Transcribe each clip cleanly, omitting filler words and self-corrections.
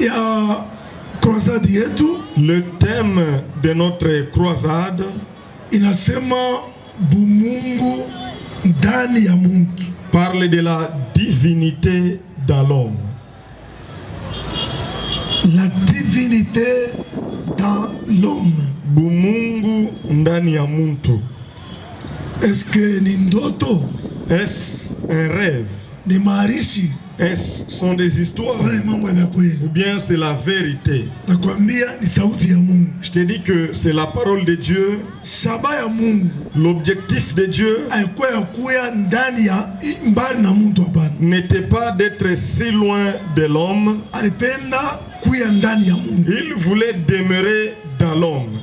ya croisade yetu, le thème de notre croisade inasema bumungu ndani ya muntu, parle de la divinité dans l'homme. La divinité dans l'homme. Bumungu ndani ya muntu. Est-ce que ni ndoto? Est-ce un rêve? Ni maarishi? Est-ce sont des histoires? Ou bien c'est la vérité? Je te dis que c'est la parole de Dieu. L'objectif de Dieu n'était pas d'être si loin de l'homme. Il voulait demeurer dans l'homme.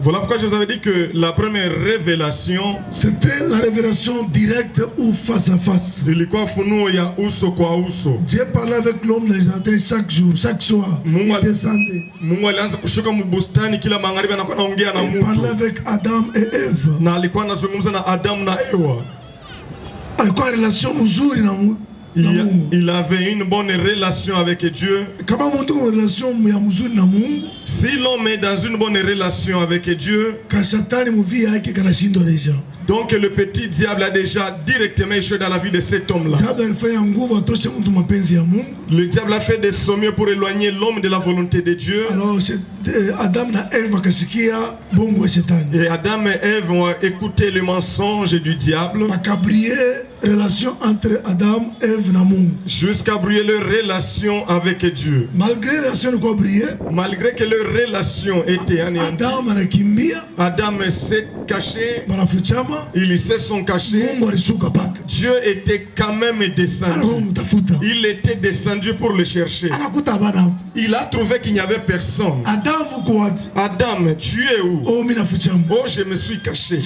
Voilà pourquoi je vous avais dit que la première révélation, c'était la révélation directe ou face à face. Dieu parlait avec l'homme dans les jardins chaque jour, chaque soir. Il descendait. Il parlait avec Adam et Ève. Il avait une bonne relation avec Dieu. Si l'homme est dans une bonne relation avec Dieu, donc le petit diable a déjà directement échoué dans la vie de cet homme-là. Le diable a fait de son mieux pour éloigner l'homme de la volonté de Dieu. Alors Adam et Ève ont écouté le mensonge du diable. Relation entre Adam et Ève jusqu'à brûler leur relation avec Dieu. Malgré que leur relation était anéantie, Adam s'est caché, ils se sont cachés. Dieu était quand même descendu. Il était descendu pour le chercher. Il a trouvé qu'il n'y avait personne. Adam, tu es où? Oh, je me suis caché.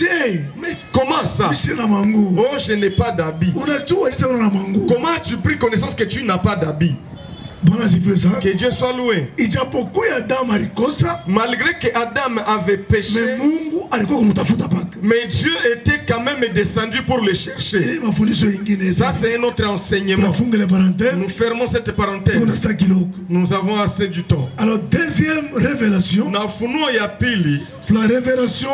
Mais comment ça? Oh, je n'ai pas d'habit. Comment as-tu pris connaissance que tu n'as pas d'habit? Que Dieu soit loué. Malgré que Adam avait péché, mais Dieu était quand même descendu pour le chercher. Ça c'est un autre enseignement. Nous fermons cette parenthèse. Nous avons assez du temps. Alors deuxième révélation, c'est la révélation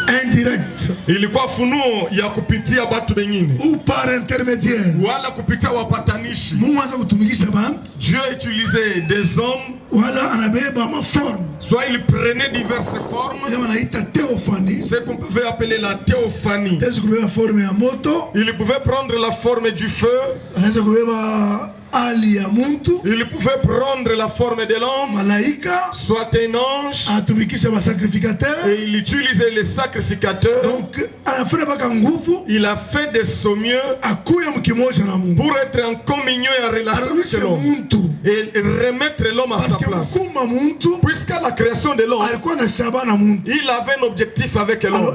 indirect ilikuwa funuo ya kupitia batu wengine ou par intermédiaire, wala kupitia wapatanishi. Mungu anza kutumikisha bantu. Dieu utilisait des hommes, wala anabeba ma forme, soit il prenait diverses formes, ce qu'on pouvait appeler la théophanie. Il pouvait prendre la forme du feu, il pouvait prendre la forme de l'homme, soit un ange, et il utilisait les sacrificateurs. Donc, il a fait de son mieux pour être en communion et en relation avec l'homme et remettre l'homme à sa place. Puisqu'à la création de l'homme, il avait un objectif avec l'homme.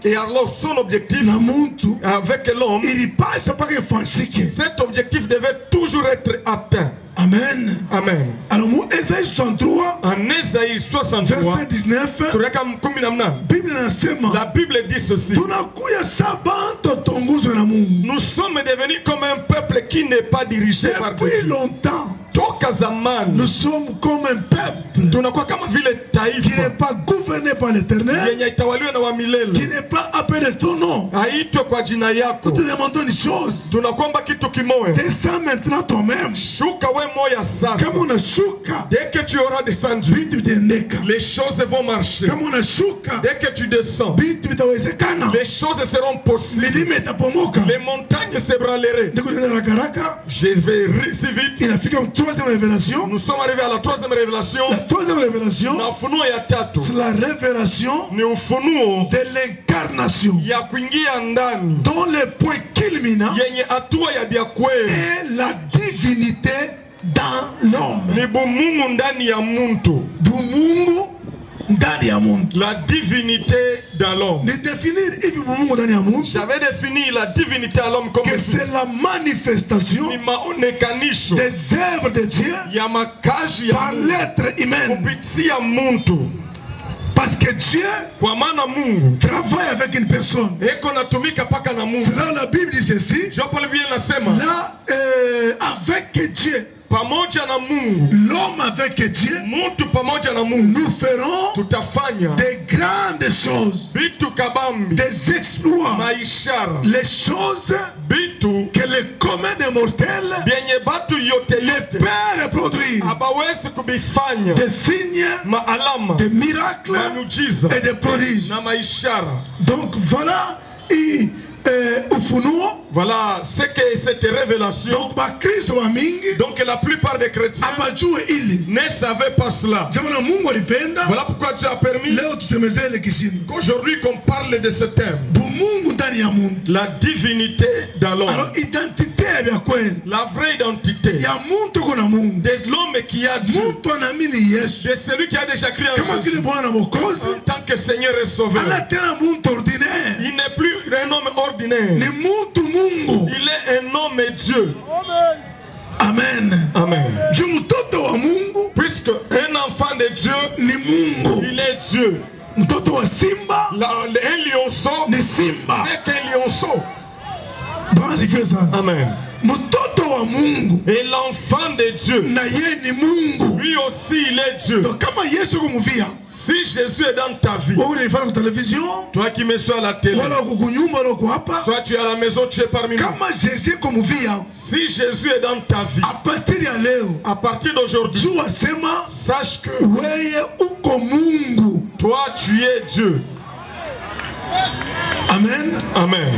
Et alors son objectif avec l'homme, cet objectif devait toujours être atteint. Amen. Amen. Alors, Ésaïe 63, en Ésaïe 63, verset 19, la Bible dit ceci: nous sommes devenus comme un peuple qui n'est pas dirigé par Dieu. Depuis longtemps, nous sommes comme un peuple qui n'est pas gouverné par l'Éternel, qui n'est pas appelé ton nom. Nous te demandons une chose: descends maintenant toi-même. Dès que tu auras descendu, les choses vont marcher. Dès que tu descends, les choses seront possibles. Les montagnes s'ébranleraient. Je vais si vite. Nous sommes arrivés à la troisième révélation. La troisième révélation, c'est la révélation de l'incarnation, dont le point culminant est la divinité dans l'homme. La divinité dans l'homme. J'avais défini la divinité à l'homme comme que c'est la manifestation des œuvres de Dieu par l'être humain. Parce que Dieu travaille avec une personne. C'est là la Bible dit ceci. Là, avec Dieu. L'homme avec Dieu, nous ferons des grandes choses, des exploits, les choses que les communs des mortels les pères produisent, des signes, des miracles et des prodiges. Donc voilà. Voilà ce que cette révélation. Donc la plupart des chrétiens ne savaient pas cela. Voilà pourquoi Dieu a permis qu'aujourd'hui qu'on parle de ce thème. La divinité dans l'homme. La vraie identité de l'homme qui a Dieu, de celui qui a déjà crié en Jésus en tant que Seigneur et Sauveur. Il n'est plus un homme ordinaire. Il est un homme et Dieu. Amen. Amen. Puisque un enfant de Dieu, il est Dieu. Un lionceau n'est qu'un lionceau. Amen. Et l'enfant de Dieu, lui aussi il est Dieu. Si Jésus est dans ta vie, toi qui me suis à la télé, soit tu es à la maison, tu es parmi nous. Si Jésus est dans ta vie, à partir d'aujourd'hui, sache que toi tu es Dieu. Amen. Amen.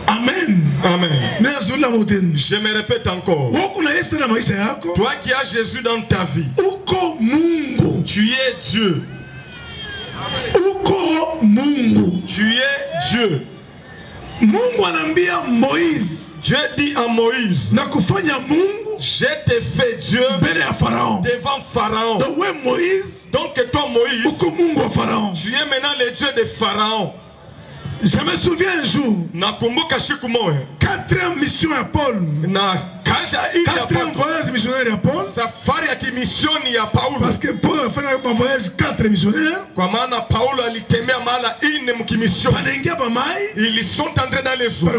Amen. Amen. Je me répète encore. Toi qui as Jésus dans ta vie, tu es Dieu. Tu es Dieu. Dieu dit à Moïse, je t'ai fait Dieu devant Pharaon. Donc toi Moïse, tu es maintenant le Dieu de Pharaon. Je me souviens un jour, 4e mission à Paul, 4e voyage missionnaire à Paul, parce que Paul a fait un voyage 4 missionnaires. Ils sont entrés dans les eaux.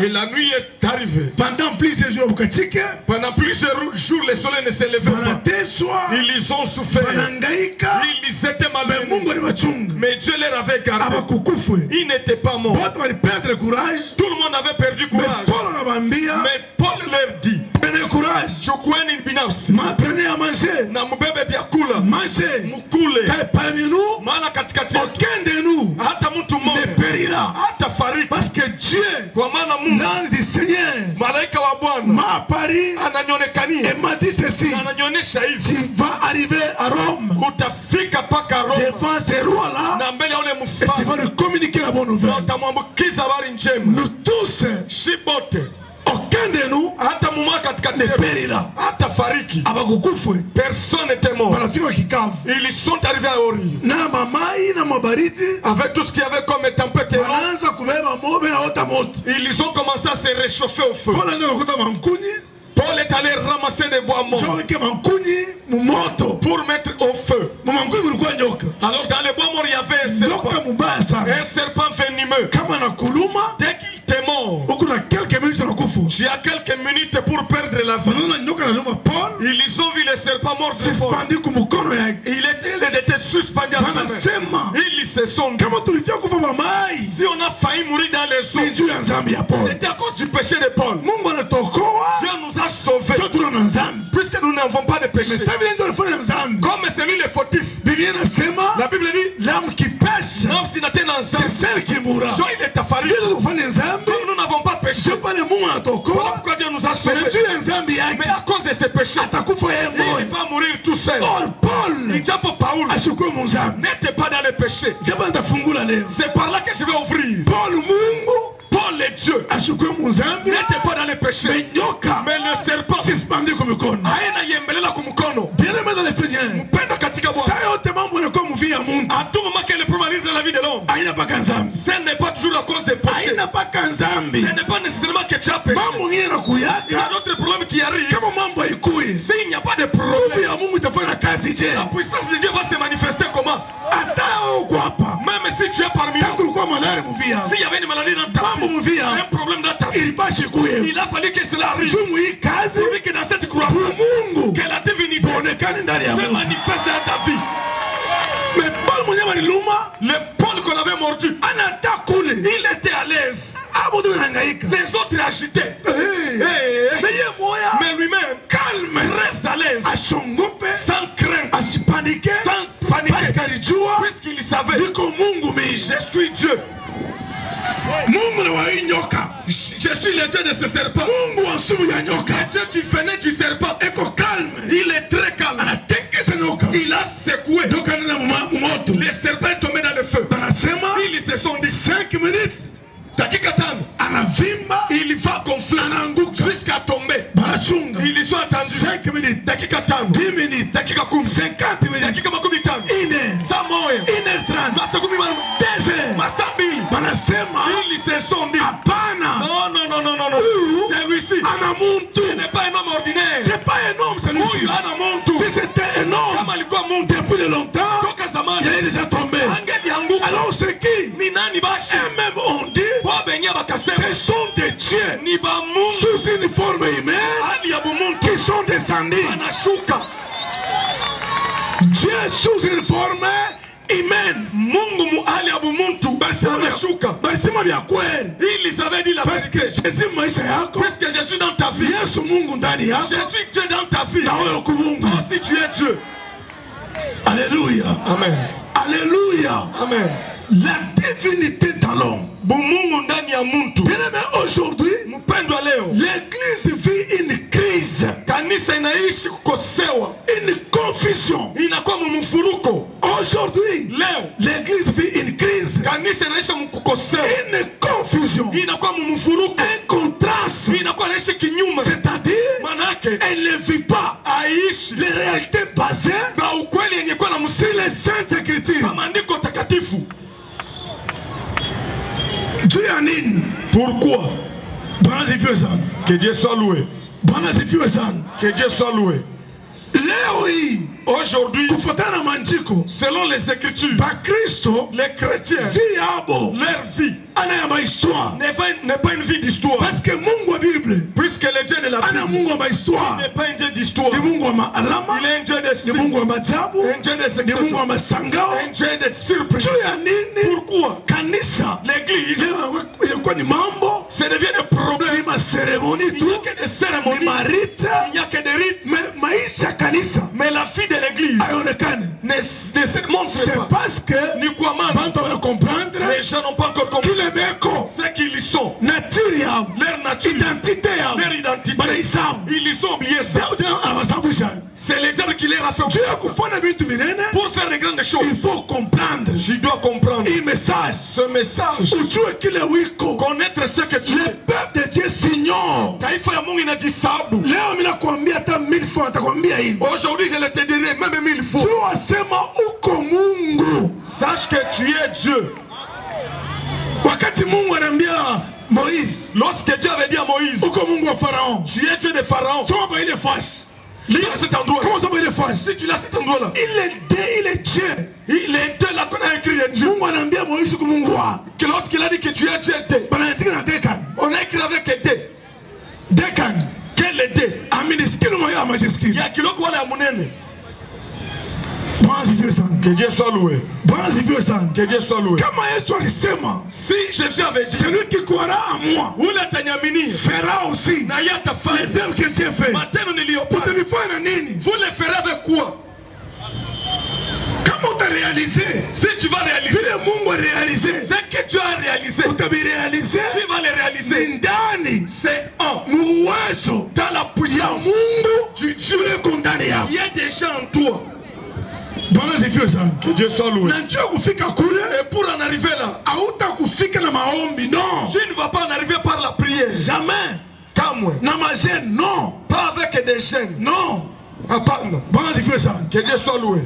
Et la nuit est arrivée. Pendant plusieurs jours, le soleil ne se levait pas. Ils ont souffert. Ils étaient malheureux. Mais Dieu leur avait gardé. Ils n'étaient pas morts. Tout le monde avait perdu courage. Mais Paul leur dit, prenez courage. Prenez à manger. Mangez. Parmi nous, aucun de nous ne périra. Parce que Dieu, l'ange du Seigneur, m'a apparu et m'a dit ceci: tu vas arriver à Rome devant ces rois-là et tu vas lui communiquer la bonne nouvelle. Nous tous, aucun de nous ne périra. Personne n'était mort. Ils sont arrivés à Ori. Avec tout ce qu'il y avait comme tempête, ils ont commencé à se réchauffer au feu. Paul est allé ramasser des bois morts pour mettre au feu. Alors dans les bois morts il y avait un serpent venimeux. Dès qu'il était mort, tu as quelques minutes pour perdre la vie. Ils ont vu le serpent mort de Paul. Il était suspendu à sa main. Ils se sont dit, si on a failli mourir dans les eaux, c'était à cause du péché de Paul. Dieu nous a sauvés. Puisque nous n'avons pas de péché. Comme c'est lui le fautif. La Bible dit, l'âme qui pêche, c'est celle qui mourra. Nous n'avons pas de péché. Voilà pourquoi Dieu nous a sauvés. Mais à cause de ce péché, il va mourir tout seul. Paul n'était pas dans le péché. C'est par là que je vais ouvrir. Paul est Dieu. N'était pas dans le péché. Mais le serpent aina yembelela kumkono. Bien-aimé dans le Seigneur, à tout moment qu'elle est probabilité dans la vie de l'homme, ce n'est pas toujours à cause des péchés. Ce n'est pas nécessairement que tu as péché. Il y a d'autres problèmes qui arrivent. S'il n'y a pas de problème, la puissance de Dieu va se manifester S'il y avait une maladie dans ta vie, un problème dans ta vie, il a fallu que cela arrive. Pour que dans cette croissance, que la divinité se manifeste dans ta vie. Mais le Paul qu'on avait mordu, il était à l'aise. Les autres agitaient. Mais lui-même, calme, reste à l'aise, sans crainte, sans paniquer, puisqu'il savait, je suis Dieu. Je suis le Dieu de ce serpent. Le Dieu qui venait du serpent. Il est très calme. Il a secoué. Les serpents sont tombés dans le feu. Ils se sont dit 5 minutes. Il va gonfler jusqu'à tomber. Ils sont attendus 5 minutes, 10 minutes, 50 minutes, ils se sont dit non, celui-ci ce n'est pas un homme ordinaire. C'est pas un homme, celui-ci. Si c'était un homme depuis de longtemps, il est déjà tombé. Alors c'est qui? Et même on dit ce sont des dieux sous une forme humaine qui sont descendus. Dieu sous une forme humaine. Ils avaient dit la vérité. Puisque je suis dans ta vie, je suis Dieu dans ta vie. Toi aussi tu es Dieu. Alléluia. Amen. Alléluia. Amen. La divinité dans l'homme. Bien-aimé, aujourd'hui, l'église vit une crise, une confusion. Aujourd'hui, l'église vit une crise, une confusion, un contraste. C'est-à-dire, elle ne vit pas les réalités basées sur les saintes écritures. Dieu en une. Pourquoi? Que Dieu soit loué. Que Dieu soit loué. Aujourd'hui, selon les Écritures, les chrétiens, leur vie n'est pas une vie d'histoire. Puisque le Dieu de la Bible n'est pas un Dieu d'histoire. Il est un Dieu de signes, un Dieu de succession, un Dieu de surprise. Pourquoi l'église se devient des problèmes? Il n'y a que des cérémonies, il n'y a que des rites. Mais la vie de l'église ne se montre pas. C'est parce que les gens n'ont pas encore compris ce qu'ils sont. Leur nature, leur identité. Ils ont oublié ça. C'est le diable qui les a fait. Pour faire de grandes choses, il faut comprendre. Je dois comprendre ce message. Connaître ce que tu es. Le peuple de Dieu s'ignore. Aujourd'hui, je le te dirai même 1000 fois. Sache que tu es Dieu. Lorsque Dieu avait dit à Moïse, tu es Dieu de Pharaon. Lis cet endroit. Comment ça peut être fâche? Si tu l'as cet endroit-là. Il est Dieu. Il est Dieu là qu'on a écrit Dieu. Que lorsqu'il a dit que tu es Dieu, on a écrit avec D. Dekan. Quel est D? Il y a qui l'autre à Mounene. Que Dieu soit loué. Que Dieu soit loué. Si Jésus avait dit, celui qui croira en moi fera aussi les œuvres que Dieu fait. Vous les ferez avec quoi? Comment tu as réalisé? Si tu vas réaliser ce que tu as réalisé, tu vas les réaliser. C'est dans la puissance du Dieu. Il y a des gens en toi. Que Dieu soit loué. Et pour en arriver là, tu ne vas pas en arriver par la prière. Jamais. Non. Pas avec des chaînes. Non. Que Dieu soit loué.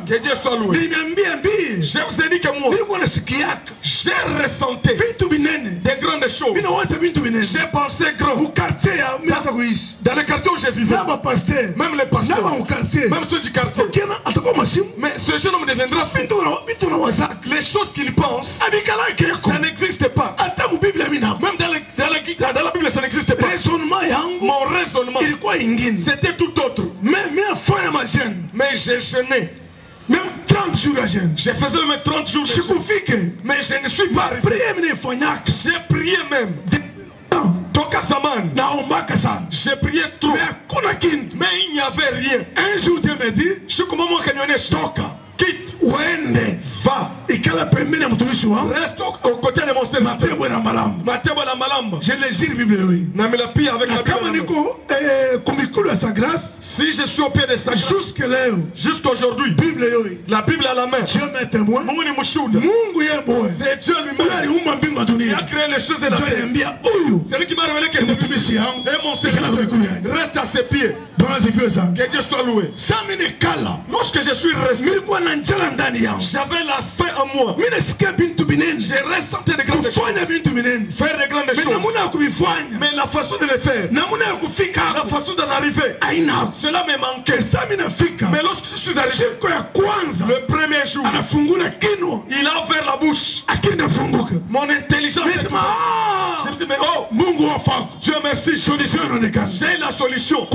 Que Dieu soit loué. Je vous ai dit que moi, j'ai ressenti des grandes choses. J'ai pensé grand. Dans le quartier où je vivais, même les pasteurs, même ceux du quartier. Mais ce jeune homme deviendra fou. Les choses qu'il pense, ça n'existe pas. Même dans la Bible, ça n'existe pas. Mon raisonnement, c'était tout autre. Mais j'ai jeûné. Même 30 jours à jeûne. Je faisais même 30 jours de jeûne. Mais je ne suis pas arrivé. J'ai prié même. J'ai prié trop. Mais il n'y avait rien. Un jour Dieu me dit, quitte, va. Reste aux côtés de mon serviteur. Je les la Bible. Avec la Bible. Si je suis au pied de sa grâce jusqu'à aujourd'hui, la Bible à la main, Dieu m'est témoin. C'est Dieu lui-même qui a créé les choses et la terre. C'est lui qui m'a révélé que c'est lui. Et mon serviteur reste à ses pieds. Que Dieu soit loué. Lorsque je suis resté, j'avais la faim en moi. J'ai ressenté de grandes choses. Faire de grandes choses. Mais la façon de le faire, la façon d'en arriver, cela me manquait. Mais lorsque je suis arrivé, le premier jour, il a ouvert la bouche. Mon intelligence. Je me dis, mais oh, Dieu merci. J'ai la solution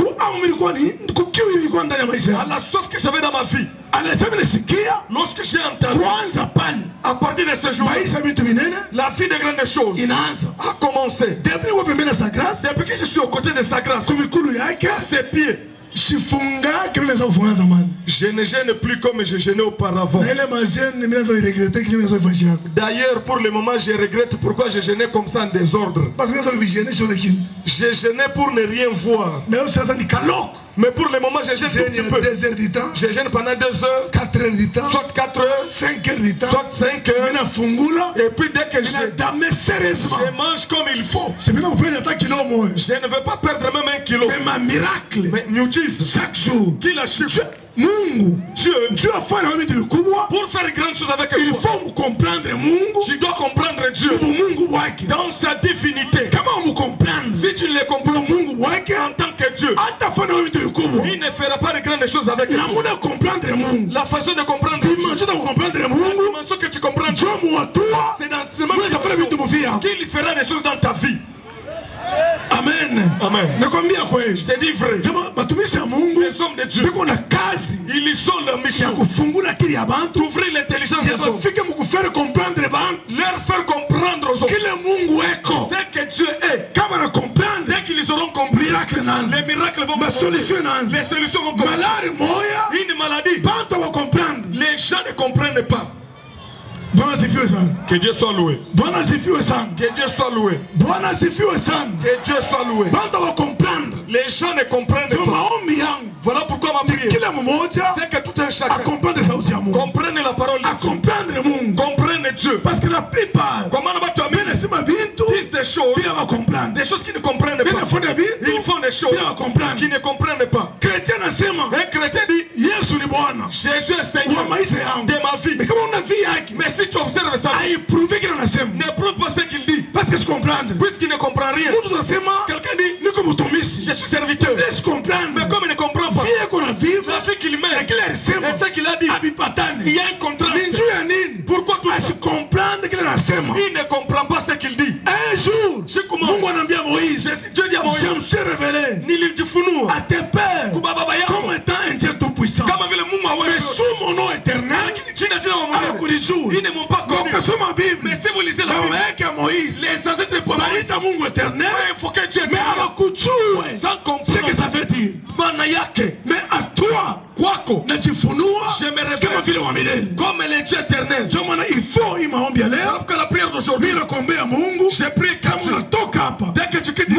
à la soif que j'avais dans ma vie. Lorsque j'ai entendu, à partir de ce jour, la vie de grandes choses a commencé. Depuis que je suis aux côtés de sa grâce, ses pieds, je ne gêne plus comme je gênais auparavant. D'ailleurs, pour le moment, je regrette pourquoi je gênais comme ça en désordre. Je gênais pour ne rien voir. Mais pour le moment, je gêne tout petit peu. Je gêne pendant 2 heures, 4 heures du temps, soit 4 heures, 5 heures du temps, soit 5 heures. Et puis dès que je mange comme il faut, je ne veux pas perdre même 1 kilo. Mais ma miracle, chaque jour, qui l'a su. Dieu a fait un pour faire grande chose avec il faut comprendre Mungu. Tu dois comprendre Dieu dans sa divinité. Si tu ne le comprends en tant que Dieu, il ne fera pas de grandes choses avec toi. La façon de comprendre Dieu, la dimension que tu comprends Dieu, c'est dans ce moment qu'il fera des choses dans ta vie. Amen. Amen. Je te dis vrai. Les hommes de Dieu, ils sont leur mission d'ouvrir l'intelligence des hommes, leur faire comprendre aux hommes ce que Dieu est. Dès qu'ils auront compris, les miracles vont commencer. Les solutions vont commencer. Une maladie, les gens ne comprennent pas. Que Dieu soit loué. Que Dieu soit loué. Que Dieu soit loué. Les gens ne comprennent pas. Voilà pourquoi ma prière, c'est que tout un chacun comprenne la parole de Dieu. Comprenne Dieu. Parce que la plupart, comment disent des choses qu'ils ne comprennent pas. Ils font des choses qu'ils ne comprennent pas. Un chrétien dit, Jésus est Seigneur de ma vie. Mais si tu observes ça, ne prouve pas ce qu'il dit. Parce que je comprends. Puisqu'il ne comprend rien. Quelqu'un dit, je suis serviteur. Mais comme il ne comprend pas, la vie qu'il mène et ce qu'il a dit, il y a un contraste. Pourquoi tout ça? Il ne comprend pas ce qu'il dit. Un jour, Dieu dit à Moïse, je me suis révélé à tes pères comme étant un Dieu tout puissant. Mais sous mon nom éternel, ils ne m'ont pas connu. Mais si vous lisez la Bible, les ancêtres de Mungu éternel, mais sans comprendre ce que ça veut dire. Mais à toi, je me révèle comme le Dieu éternel. Il faut que la prière d'aujourd'hui, j'ai prié comme dès que tu quittes ici,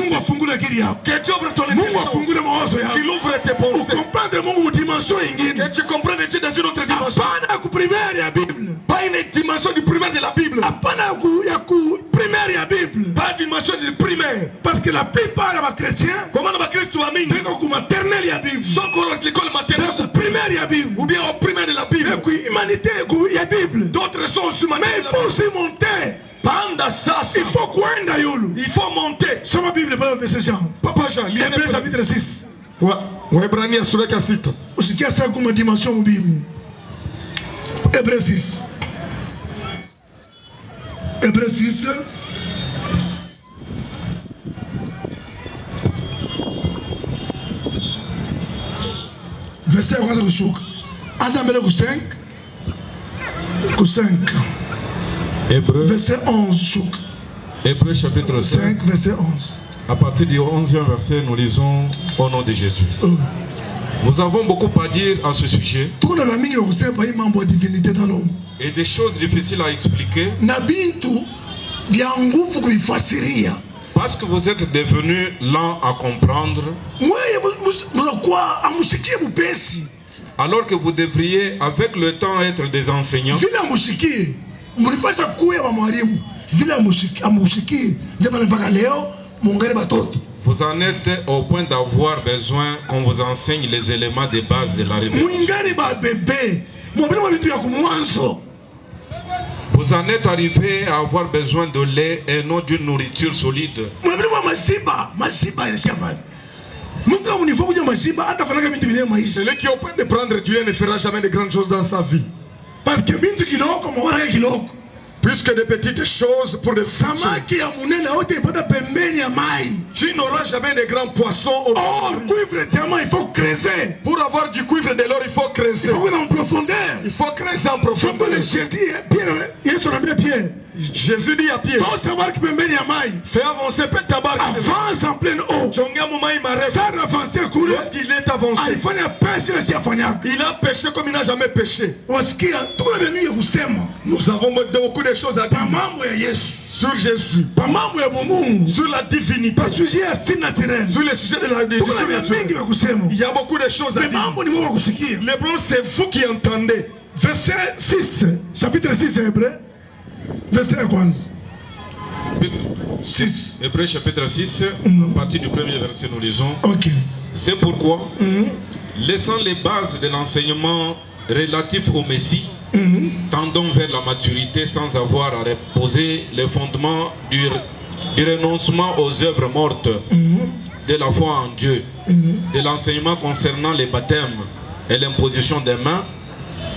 que Dieu ouvre ton intelligence, qu'il ouvre tes pensées, que tu comprennes Dieu dans une autre dimension. Pas une dimension du primaire de la Bible. Pas une dimension du primaire. Parce que la plupart des chrétiens, comment les chrétiens sont corrects l'école maternelle ou bien au primaire de la Bible. D'autres sont aussi maternels. Mais il faut aussi monter. Il faut quoi? Il faut monter. Sur ma Bible, Papa Jean, Hébreux chapitre 6. Waebrania sura ya 6. Usikia saa kuma dimension mu Bible. Hébreux 6. Hébreux 6. Verset 5. Hébreux. Verset 11. Hébreux chapitre 5, verset 11. À partir du 11e verset, nous lisons au nom de Jésus. Nous avons beaucoup à dire à ce sujet. Et des choses difficiles à expliquer. Parce que vous êtes devenus lents à comprendre. Alors que vous devriez avec le temps être des enseignants. Vous en êtes au point d'avoir besoin qu'on vous enseigne les éléments de base de la révélation. Vous en êtes arrivé à avoir besoin de lait et non d'une nourriture solide. Celui qui est au point de prendre du lait ne fera jamais de grandes choses dans sa vie. Puisque de petites choses pour des petits choses. Tu n'auras jamais de grands poissons. Or, cuivre, diamant, il faut creuser. Pour avoir du cuivre de l'or, il faut creuser. Il faut en profondeur. Il faut creuser en profondeur. Jésus dit à Pierre, fais avancer ta barque. Avance en pleine eau. Sans avancer, courir. Lorsqu'il est avancé, il a péché comme il n'a jamais péché. Nous avons beaucoup de choses à dire sur Jésus, sur la divinité, sur les sujets de la divinité. Il y a beaucoup de choses à dire. Le problème, c'est vous qui entendez. Verset 6, chapitre 6 Hébreu, verset 15. 6. Hébreu chapitre 6, à partir du premier verset, nous lisons. C'est pourquoi, laissant les bases de l'enseignement relatif au Messie, tendons vers la maturité sans avoir à reposer les fondements du renoncement aux œuvres mortes, de la foi en Dieu, de l'enseignement concernant les baptêmes et l'imposition des mains,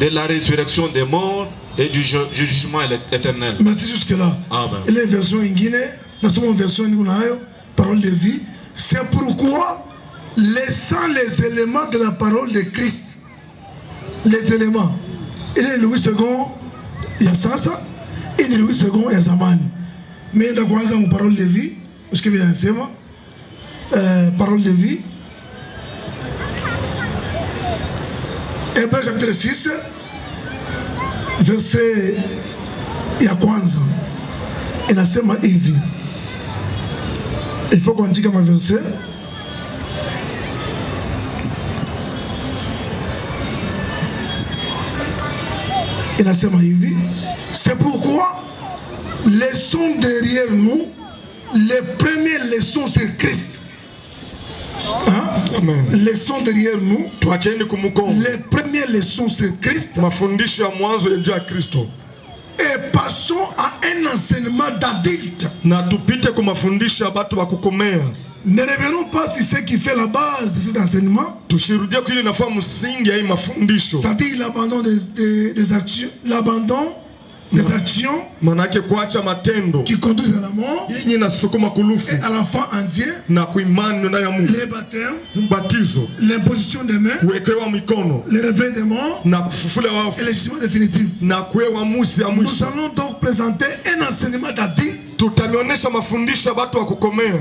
de la résurrection des morts et du jugement éternel. Merci jusque-là. Amen. Et les versions en Guinée, nous sommes en version parole de vie. C'est pourquoi, laissant les éléments de la parole de Christ, les éléments, il est Louis II, il y a Sasa, et Louis II, il y a Zaman. Mais il y a une parole de vie, parce que vient ensemble, parole de vie. Hébreu chapitre 6, verset ya kwanza inasema hivi. Il faut kuandika maverset. Inasema hivi. C'est pourquoi laissons derrière nous les premières leçons sur Christ. Amen. Laissons derrière nous les premières leçons sur Christ. Et passons à un enseignement d'adulte. Ne revenons pas sur ce qui fait la base de cet enseignement. C'est-à-dire l'abandon des actions. L'abandon des actions qui conduisent à la mort et à la foi en Dieu, les baptêmes, l'imposition des mains, le réveil des morts et le jugement définitif. Nous allons donc présenter un enseignement d'adulte.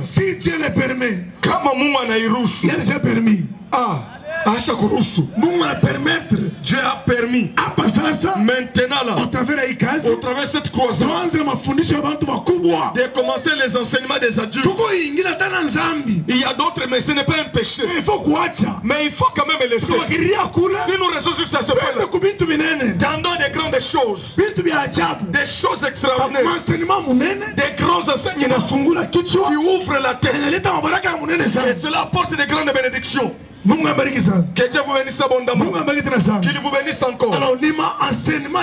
Si Dieu le permet, il a déjà permis. Dieu a permis maintenant là, au travers de cette croisade, de commencer les enseignements des adultes. Il y a d'autres, mais ce n'est pas un péché. Mais il faut quand même laisser. Si nous restons juste à ce point-là, tendons des grandes choses, des choses extraordinaires, des grands enseignements qui ouvrent la tête, et cela apporte des grandes bénédictions. Que Dieu vous bénisse abondamment. Qu'il vous bénisse encore. Alors, enseignement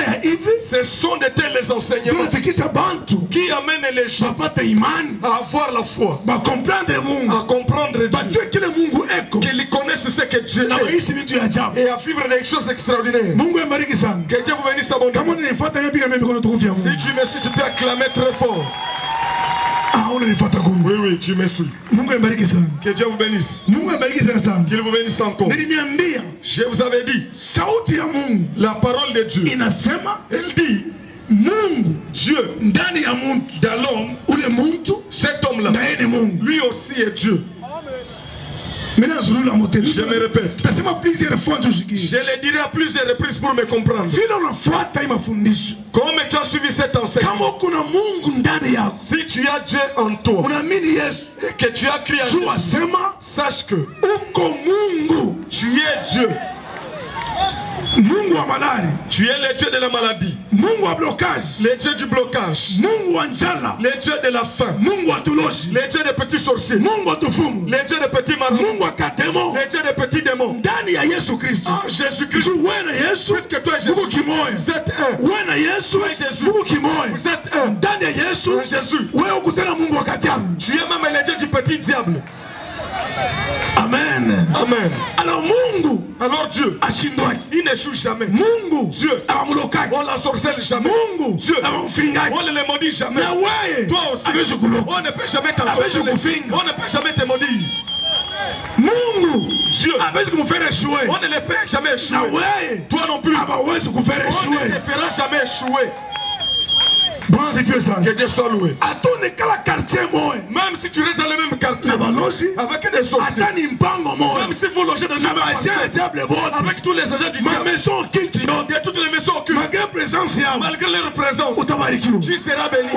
ce sont de tels enseignements qui amènent les gens à avoir la foi, à comprendre Dieu, qu'ils connaissent ce que Dieu est et à vivre des choses extraordinaires. Que Dieu vous bénisse abondamment. Si tu me suis, tu peux acclamer très fort. Oui, oui, tu me suis. Que Dieu vous bénisse. Qu'il vous bénisse encore. Je vous avais dit, la parole de Dieu, elle dit, Dieu, dans l'homme, cet homme-là, lui aussi est Dieu. Je me répète. Je le dirai à plusieurs reprises pour me comprendre. Comme tu as suivi cet enseignement, si tu as Dieu en toi et que tu as crié à Dieu, sache que tu es Dieu. Tu es le Dieu de la maladie, le Dieu du blocage, le Dieu de la faim, le Dieu des petits sorciers, le Dieu des petits marins, le Dieu des petits démons. En Jésus-Christ, puisque toi Jésus, vous êtes un. Toi Jésus, vous êtes un. En Jésus, tu es même le Dieu du petit diable. Amen. Amen. Alors Dieu, il n'échoue jamais. Dieu, on l'ensorcelle jamais. Dieu, on ne le maudit jamais. Toi aussi, on ne peut jamais t'ensorceler. On ne peut jamais te maudire. Dieu, on ne le peut jamais échouer. Toi non plus, on ne te fera jamais échouer. Que Dieu soit loué. Même si tu restes dans le même quartier avec des sorciers, même si vous logez dans une maison avec tous les agents du diable et toutes les maisons occultes, malgré leur présence, tu seras béni,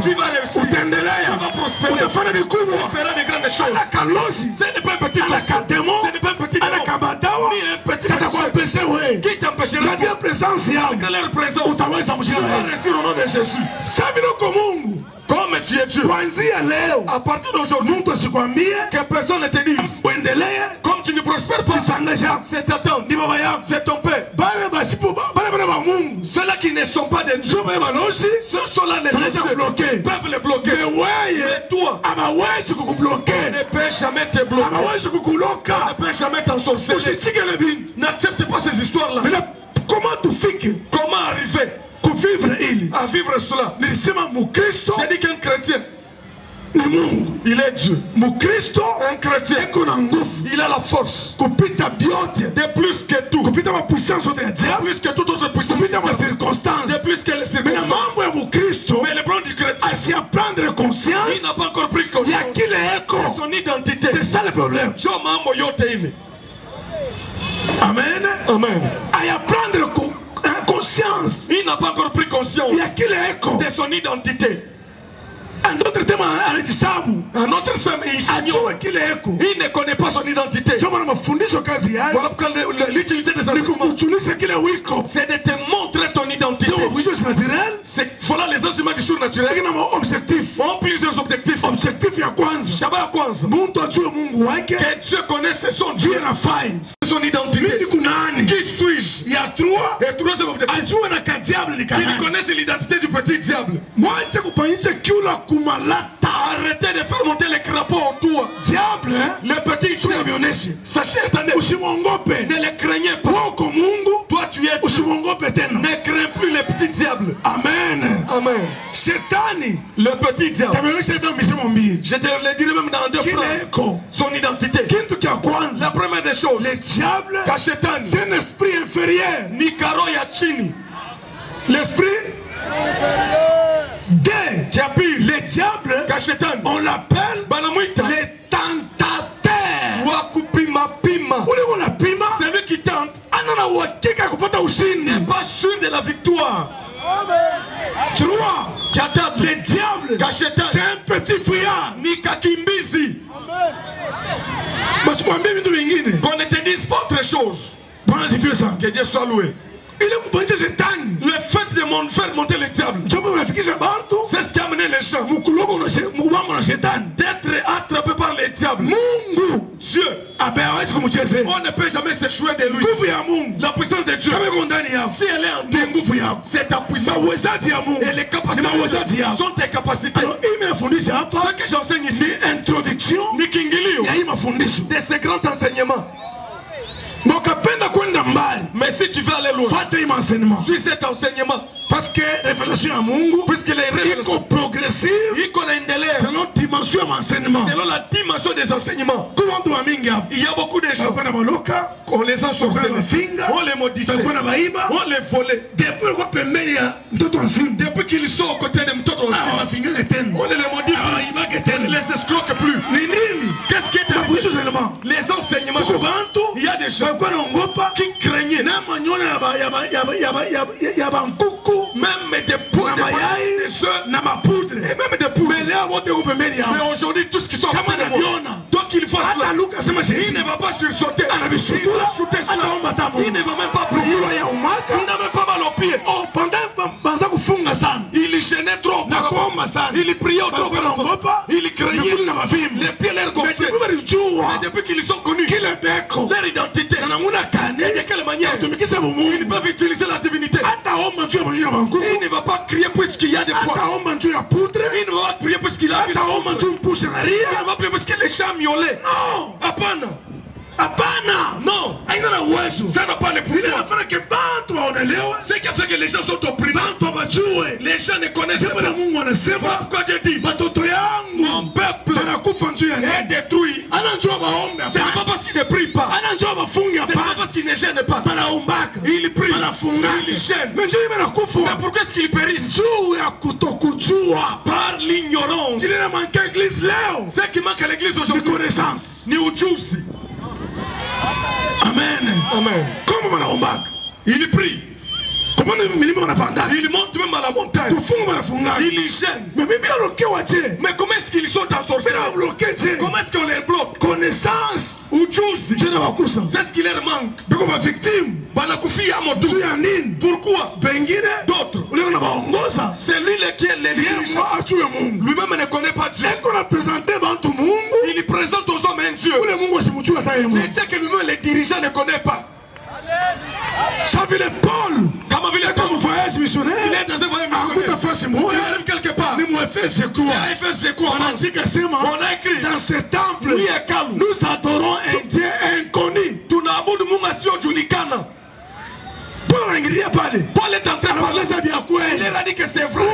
tu vas réussir, tu vas prospérer, tu feras de grandes choses. Ce n'est pas un petit sorcier, ce n'est pas un petit démon, ni un petit péché qui t'empêchera. Malgré leur présence, tu vas réussir au nom de Jésus. Comme tu es Dieu, à partir d'aujourd'hui, que personne ne te dise comme tu ne prospères pas, c'est ta tante, c'est ton père. Ceux-là qui ne sont pas de Dieu, ceux-là peuvent les bloquer. Mais toi, on ne peut jamais te bloquer, on ne peut jamais t'ensorceler. N'accepte pas ces histoires-là. Comment arriver à vivre cela? J'ai dit qu'un chrétien, il est Dieu. Un chrétien, il a la force de plus que tout, de plus que toute autre puissance, de plus que les circonstances. Mais le blanc du chrétien, il n'a pas encore pris conscience de son identité. C'est ça le problème. Amen. Amen. À prendre conscience. Il n'a pas encore pris conscience de son identité. Un autre thème, un autre thème, il ne connaît pas son identité. Voilà pourquoi l'utilité des enseignements, c'est de te montrer ton identité. Voilà les enseignements du surnaturel ont plusieurs objectifs. Shabbat à Kwanzaa, que Dieu connaisse son Dieu, son identité. Qui suis-je? Et troisième objectif, qu'il connaisse l'identité du petit diable. Arrêtez de faire monter les crapauds autour. Diable, le petit diable. Sachez, attendez, ne les craignez pas. Toi tu es Dieu. Ne crains plus les petits diables. Amen. Amen. Shetani, le petit diable. Je te le dirai même dans deux phrases. Son identité. La première des choses, le diable, c'est un esprit inférieur. Nikaro ya chini. L'esprit inférieur. Le diable, on l'appelle les tentateurs. C'est lui qui tente, n'est pas sûr de la victoire. 3. Le diable, c'est un petit fouillard. Nikakimbizi. Qu'on ne te dise pas autre chose. Que Dieu soit loué. Le fait de faire monter le diable, c'est ce qui a amené les gens d'être attrapés par les diables. Dieu, on ne peut jamais s'échouer de lui. La puissance de Dieu, si elle est en toi, c'est ta puissance. Et les capacités sont tes capacités. Ce que j'enseigne ici, introduction de ce grand enseignement. Mais si tu veux aller loin, suis cet enseignement. Parce que révélation à Mungu, puisque les révélations progressives, selon dimension d'enseignement, selon la dimension des enseignements. Il y a beaucoup de gens. On les a sorcelés, on les maudissait, on les volait. Depuis qu'ils sont aux côtés de Mtoto, on ne les maudit plus, on ne les escroque plus. Qu'est-ce qui est arrivé? Les enseignements. Il y a des gens qui craignaient même des poux, et même des poux. Mais aujourd'hui, tout ce qui sont à côté de moi, donc il faut cela. Il ne va pas sursauter. Il va shooter cela. Il ne va même pas prier. Il n'a même pas mal aux pieds. Il gênait trop. Il priait trop. Il craignait. Les pieds leur gonflaient. Mais depuis qu'ils sont connus, leur identité, et de quelle manière ils peuvent utiliser la divinité. Il ne va pas crier puisqu'il y a des poids. Il ne va pas prier puisqu'il a il ne va pas prier puisqu'il est chamiolé. Non. Apana. Non. Ça n'a pas le pouvoir. C'est qui a fait que les gens sont opprimés. Les gens ne connaissent pas. Pourquoi Dieu dit mon peuple est détruit. Ce n'est pas parce qu'il ne prie pas. Ce n'est pas parce qu'il ne gêne pas. Il prie. Il gêne. Mais pourquoi est-ce qu'il périsse? Par l'ignorance. Ce qui manque à l'église aujourd'hui, ni ujuzi. Amen. Amen. Il prie. Il monte même à la montagne. Il gêne. Mais comment est-ce qu'ils sont ensorcelés? Comment est-ce qu'on les bloque? Connaissance. C'est ce qui leur manque. Pourquoi? D'autres. C'est lui qui est le dirigeant. Lui-même ne connaît pas Dieu. Il présente aux hommes un Dieu. Mais Dieu que lui-même le dirigeant ne connaît pas. Ça veut dire Paul. Comme voyage missionnaire. Il est dans un voyage missionnaire. Il arrive quelque part. On a écrit dans ce temple. Nous adorons un Dieu inconnu. Paul est en train de parler. Il a dit que c'est vrai.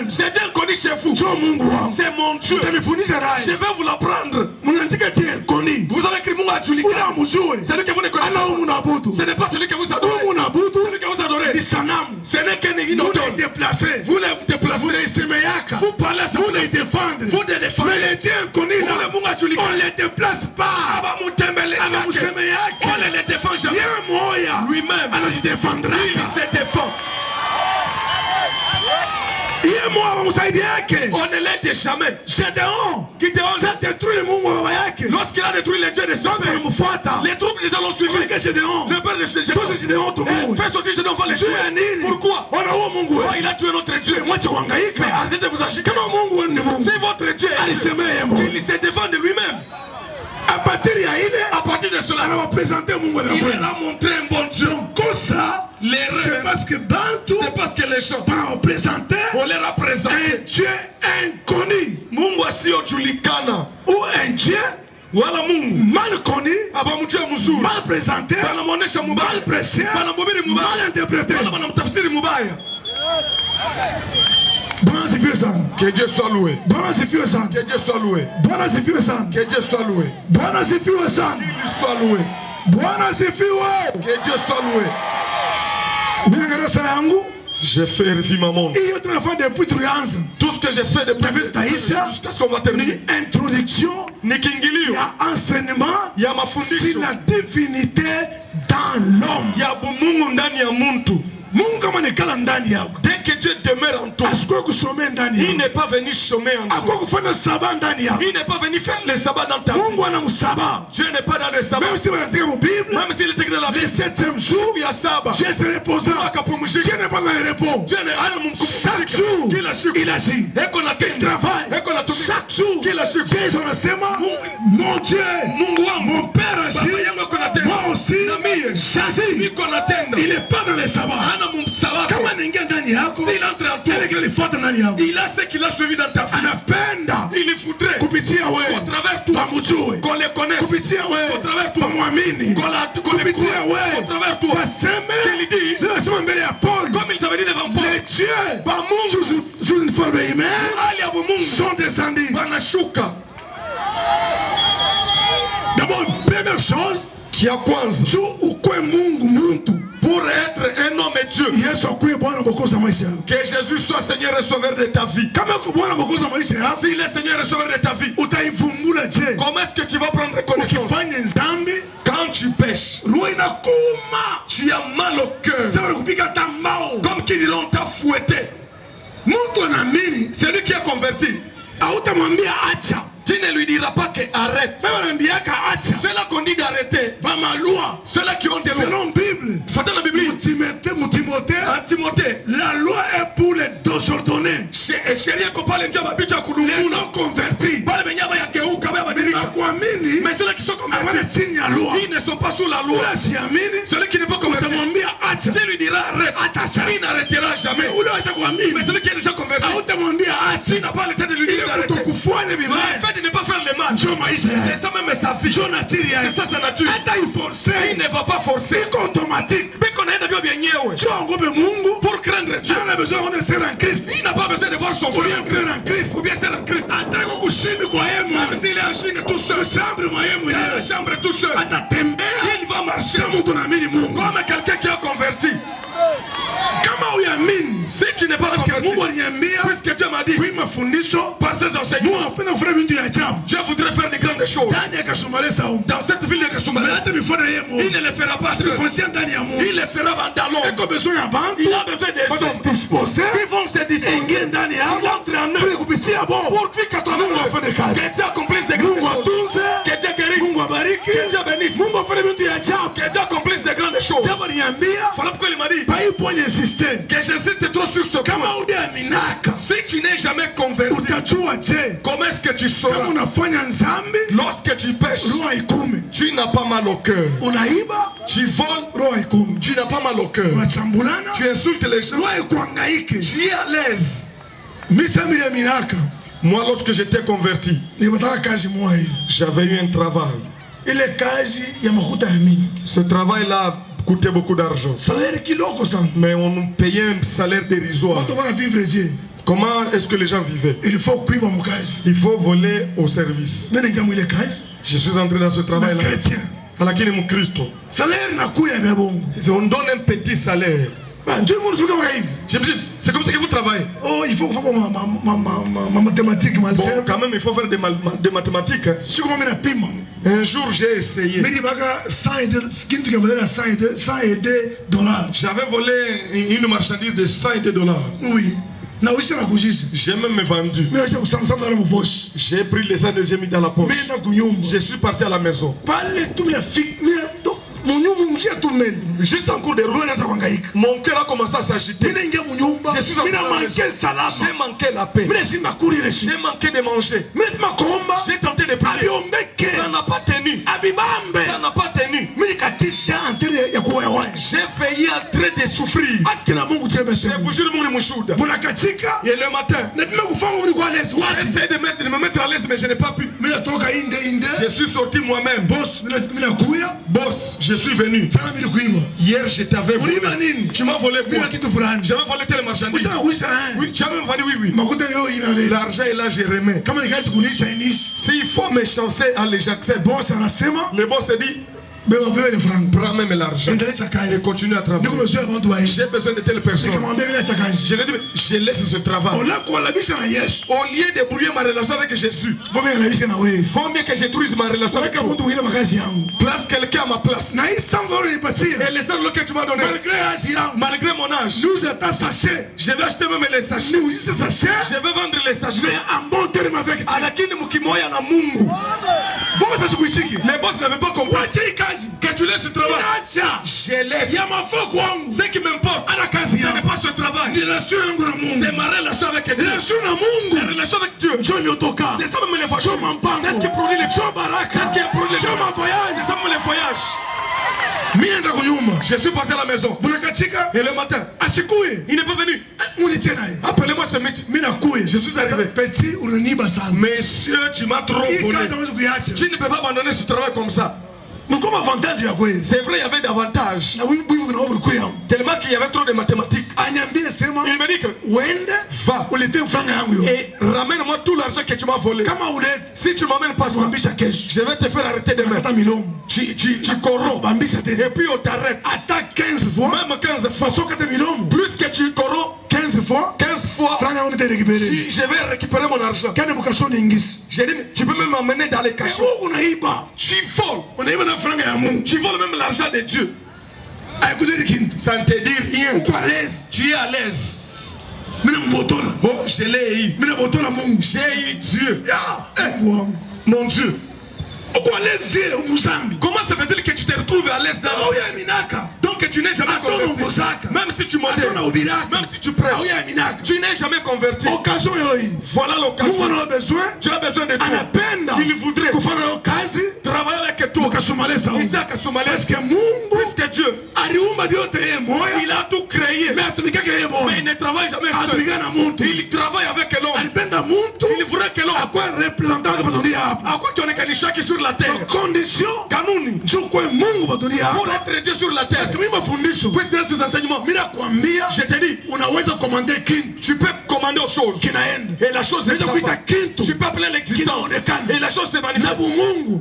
C'est Dieu inconnu chez vous. C'est mon Dieu. Je vais vous l'apprendre. Vous avez écrit Munga Julika. C'est lui que vous ne connaissez pas. Ce n'est pas celui que vous adorez. Celui que vous adorez. Ce n'est qu'un autre. Vous les déplacez. Vous parlez à vous les défendre. Vous les défendez. Mais les dieux inconnus là, on ne les déplace pas. On ne les défend jamais. Lui-même. Alors je défendrai. Il se défend. On ne l'aide jamais. Ça détruit le monde. Lorsqu'il a détruit les dieux de son père, les troupes déjà l'ont suivi. Le père de Gédéon fait sortir Gédéon, va les tuer. Pourquoi? Il a tué notre Dieu. Mais arrêtez de vous agiter. C'est votre Dieu. Il se défend de lui-même. À partir de cela, il a montré un bon Dieu. C'est parce que les gens on les a présenté un Dieu inconnu. Mungu asio julikana. Ou un Dieu wala Mungu mal connu, mal présenté, mal prêché, mal interprété. Que Dieu soit loué. Que Dieu soit loué. Que Dieu soit loué. Que Dieu soit loué. Que Dieu soit loué. J'ai fait ma monde. Tout ce que j'ai fait depuis jusqu'à ce qu'on va terminer. Introduction, il y a enseignement, il y a ma fondation. C'est la divinité dans l'homme. Il y a Mungu ndani ya muntu. Mungu kama nekala ndani yako. Dès que Dieu demeure en toi. Il n'est pas venu chômer en toi. Il n'est pas venu faire le sabbat dans ta vie. Dieu n'est pas dans le sabbat. Même s'il est écrit dans la Bible, le 7e jour, il y a sabbat. Dieu se reposa. Dieu n'est pas dans le repos. Dieu n'est pas dans le repos. Chaque jour, il agit. Il travaille. Chaque jour, Jésus anasema, mon Dieu, mon Père agit. Moi aussi, j'agis. Il n'est pas dans le sabbat. Kama ningia ndani yako, il a ce qu'il a suivi dans ta vie. Anapenda, il voudrait kupitia wewe, au travers toi, qu'on le connaisse, kupitia wewe, au travers toi, muamini, kupitia wewe, au travers toi, qu'il dit, Paul, comme il t'avait dit devant Paul, les dieux, sous une forme humaine, sont descendus. D'abord, première chose, qui a quoi? Pour être un homme et Dieu, que Jésus soit Seigneur et Sauveur de ta vie. S'il est Seigneur et Sauveur de ta vie, comment est-ce que tu vas prendre connaissance? Quand tu pêches, tu as mal au cœur, comme qu'ils diront, t'a fouetté. Celui qui est converti, tu ne lui diras pas que arrête. C'est là qu'on dit d'arrêter. Ceux-là qui ont des lois. Selon Bible, la Bible. En Timothée, la loi est pour les désordonnés. Les non convertis. Mais ceux-là qui sont convertis, ils ne sont pas sous la loi. Celui qui n'est pas converti, tu lui diras arrête. Il n'arrêtera jamais. Mais celui qui est déjà converti, tu n'as pas le temps de lui dire d'arrêter. De ne pas faire le mal. C'est ça même sa vie. C'est ça sa nature. Il ne va pas forcer. C'est automatique. Pour craindre Dieu, il a besoin de faire un Christ. Il n'a pas besoin de voir son frère. Ou bien faire un Christ. Ou bien faire un Christ. Même s'il est en Chine tout seul. Dans la chambre tout seul. Il va marcher. Comme quelqu'un qui a converti. Si tu n'es pas converti, puisque Dieu m'a dit, par ses enseignements, Dieu voudrait faire de grandes choses. Dans cette ville de Kasumbalès, il ne le fera pas seul. Il le fera en talon. Il a besoin des hommes disposés. Ils vont se disposer. Il entre en eux pour que Dieu accomplisse de grandes choses. Que Dieu guérisse. Que Dieu bénisse. Que Dieu accomplisse de grandes choses. Voilà pourquoi il m'a dit que j'insiste trop sur ce point. Si tu n'es jamais converti, comment est-ce que tu sauras? Lorsque tu pêches, tu n'as pas mal au cœur. Tu voles, tu n'as pas mal au cœur. Tu insultes les gens, tu es à l'aise. Moi, lorsque j'étais converti, j'avais eu un travail. Ce travail-là coûtait beaucoup d'argent. Mais on nous payait un salaire dérisoire. Comment est-ce que les gens vivaient? Il faut voler au service. Je suis entré dans ce travail-là. On donne un petit salaire. C'est comme ça que vous travaillez. Oh, il faut ma mathématique. Bon, quand même, il faut faire des mathématiques. Un jour, j'ai essayé. J'avais volé une marchandise de $102. Oui. J'ai même vendu. J'ai pris les $100 et j'ai mis dans la poche. Je suis parti à la maison. Juste en cours de route, mon cœur a commencé à s'agiter. Je suis j'ai manqué la paix. J'ai manqué de manger. J'ai tenté de prier. Ça n'a pas tenu. Ça n'a pas tenu. J'ai failli en train de souffrir. Je vous jure, mon mouchouda. Et le matin, j'essaie de me mettre à l'aise, mais je n'ai pas pu. Je suis sorti moi-même. Boss, je suis venu. Hier, je t'avais volé. Tu m'as volé quoi? J'avais volé telle marchandise. Oui, tu as même vendu, oui. L'argent est là, je remets. S'il faut me chancer, allez, j'accepte. Le boss a dit, Prends même l'argent et continue à travailler. J'ai besoin de telle personne. Je lui ai dit, je laisse ce travail. Au lieu de brouiller ma relation avec Jésus, il faut mieux que je détruise ma relation avec toi. Place quelqu'un à ma place. Et les seuls que tu m'as donné, malgré mon âge, je vais acheter même les sachets. Je vais vendre les sachets. Lakini mkimoya na Mungu. Les boss n'avaient pas compris que tu laisses ce travail. Je laisse. Ce qui m'importe, ce n'est pas ce travail. C'est ma relation avec Dieu. La relation avec Dieu. C'est ça même les voyages. C'est ce qui produit les voyages. C'est ce qui produit les voyages. C'est ça même les voyages. Je suis parti à la maison. Et le matin, il n'est pas venu. Appelez-moi ce mythe. Je suis arrivé. Monsieur, tu m'as trop volé. Tu ne peux pas abandonner ce travail comme ça. C'est vrai, il y avait davantage. Tellement qu'il y avait trop de mathématiques. Il me dit que va et ramène-moi tout l'argent que tu m'as volé. Si tu ne m'amènes pas ça, je vais te faire arrêter demain. Tu corromps. Et puis on t'arrête. Même 15 fois. Plus que tu corromps 15 fois, je vais récupérer mon argent. J'ai dit, tu peux même m'emmener dans les cachots. Tu voles. Tu voles même l'argent de Dieu. Ça ne te dit rien. Tu es à l'aise. Bon, je l'ai eu. J'ai eu Dieu. Mon Dieu. Comment se fait-il que tu te retrouves à l'aise dans donc tu n'es jamais converti? Même si tu modères, même si tu prêches, tu n'es jamais converti. Voilà l'occasion. Tu as besoin de toi. Il voudrait travailler avec toi ici à Kasumbalesa. Puisque Dieu, il a tout créé, mais il ne travaille jamais seul. Il travaille avec l'homme. Il voudrait que l'homme, à quoi tu en es kanishaki sur la terre, condition kanuni pour être Dieu sur la terre. Puisque dans ces enseignements, je te dis, tu peux commander aux choses et la chose est tu peux appeler l'existence et la chose se manifeste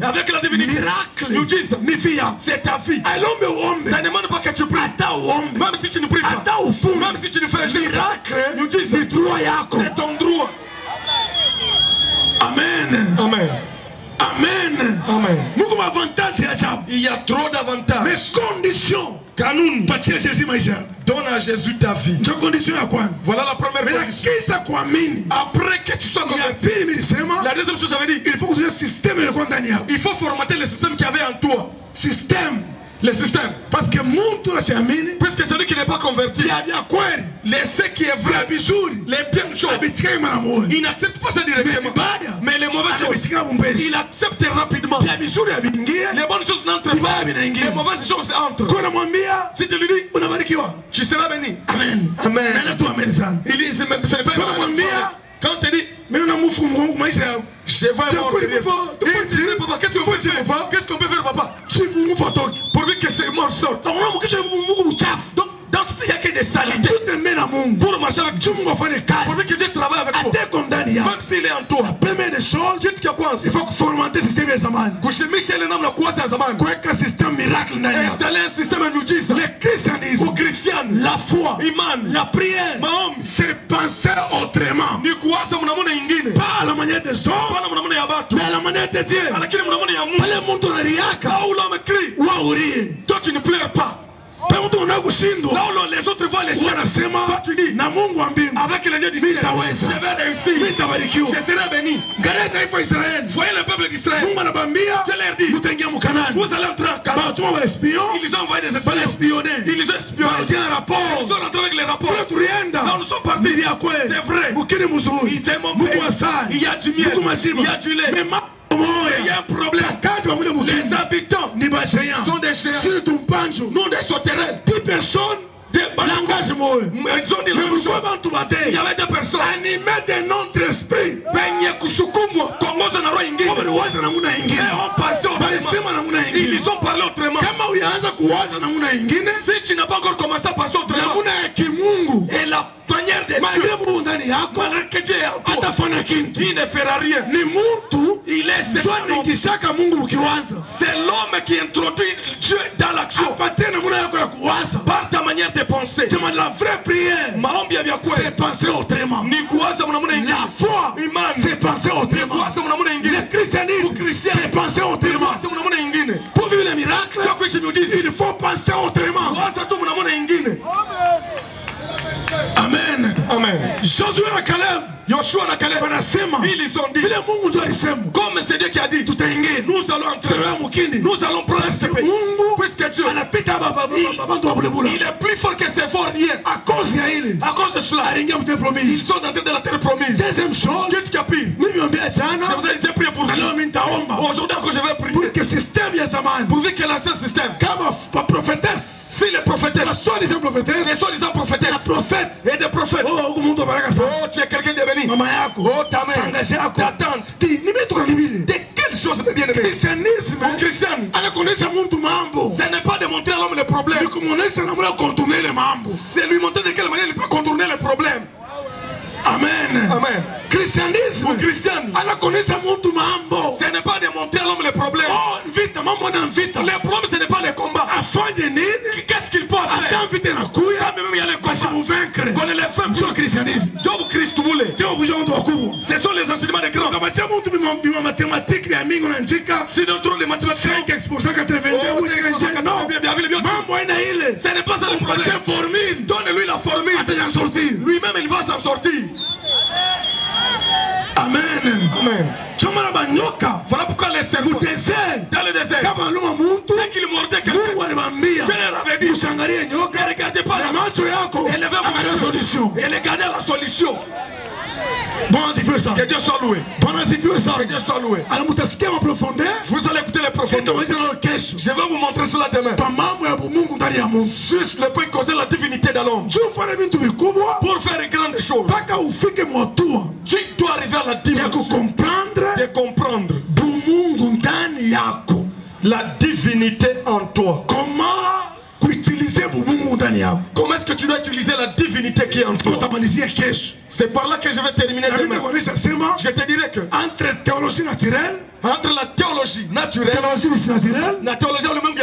avec la divinité. Nous disons, c'est ta vie. Ça ne demande pas que tu pries, même si tu ne pries pas, même si tu ne fais un miracle. Nous disons, c'est ton droit. Amen. Amen. Amen. Amen. Il y a trop d'avantages. Mais conditions. Kanuni. Donne à Jésus ta vie. Voilà la première condition. Après que tu sois converti, la deuxième chose, j'avais dit, il faut formater le système qu'il y avait en toi. Le système. Parce que puisque celui qui n'est pas converti, ce qui est vrai, les bien choses, il n'accepte pas ça directement. Mais les mauvaises choses, il accepte rapidement. Les bonnes choses n'entrent pas. Les mauvaises choses entrent. Si tu lui dis, tu seras béni. Amen. Amen. Il dit, ce n'est pas quand tu dis, je vais mourir. Papa, qu'est-ce qu'on peut faire, papa? Qu'est-ce qu'on peut faire, papa? Pourvu que ces morts sortent. Donc, dans ce il n'y a que des saletés. Pour marcher avec Dieu, pourvu que Dieu travaille avec toi. Même s'il est en toi. La première des choses, il faut formater le système de Zaman. Installer un système de Nujis. Le christianisme, la foi, la prière, c'est penser autrement. Pas à la manière des hommes, mais à la manière de Dieu. Toi tu ne pleures pas. Là où les autres voient les choses, toi tu dis, avec le Dieu du ciel, je vais réussir, je serai béni. Voyez le peuple d'Israël, je leur dis, vous allez entrer en Canaan. Ils ont envoyé des espions, ils les ont espionnés, ils ont rentré avec les rapports. Là où nous sommes partis, c'est vrai, ils aiment mon pays, il y a du miel, il y a du lait. Il y a un problème. Les habitants sont des géants, non des sauterelles. 10 personnes, des l'engagement. Ils ont dit la même chose. Il y avait des personnes animées de notre esprit. Ils ont parlé autrement. Si tu n'as pas encore commencé à passer autrement, et la manière de Dieu, malgré que Dieu est en toi, il ne fera rien. Il Il est c'est l'homme qui introduit Dieu dans l'action. Par ta manière de penser. La vraie prière, c'est penser autrement. La foi, c'est penser autrement. Le christianisme, c'est penser autrement. Pour vivre les miracles, il faut penser autrement. Amen. Amen. Josué et Caleb, Yoshua na Caleb, ils ont dit, comme c'est Dieu qui a dit, nous allons entrer, nous allons prendre ce pays. Puisque Dieu, il est plus fort que ses forts rien. À cause de cela, ils sont entrés dans la terre promise. Deuxième chose, je vous ai déjà prié pour ça. Aujourd'hui encore je vais prier. Pour que le système pourvu que l'ancien système, si les prophétesses, les soi-disant prophétesses, la prophète et des prophètes, oh tu es quelqu'un de béni. Maman yako, oh ta mère, ta tante, de quelle chose me bien aimé? Christianisme, ce n'est pas de montrer à l'homme le problème, c'est lui montrer de quelle manière il peut contourner le problème. Amen. Amen. Christianisme, ce n'est pas de montrer à l'homme le problème. Oh, le problème ce n'est pas le combat. Qu'est-ce qu'il peut faire? Il y a le combat. Qu'on les femmes sur le christianisme. Ce sont les enseignements des grands. Si nous trouvons les mathématiques, 5 exposants 82, ce n'est pas ça le problème. Donne-lui la formule. Lui-même il va s'en sortir. Amen. Amen. Voilà pourquoi les serpents dans le désert, dès qu'il mordait quelqu'un, Dieu leur avait dit, ne regardez pas la macho yako, et regardez la solution. Bon, que Dieu soit loué. Que Dieu soit loué. Vous allez écouter les profondeurs. Je vais vous montrer cela demain. Juste le point causer la divinité de l'homme. Pour faire de grandes choses, tu dois arriver à la dimension de comprendre la divinité en toi. Comment est-ce que tu dois utiliser la divinité qui est en toi? C'est par là que je vais terminer demain. Je te dirais que entre théologie naturelle, entre la théologie naturelle, la théologie elle-même,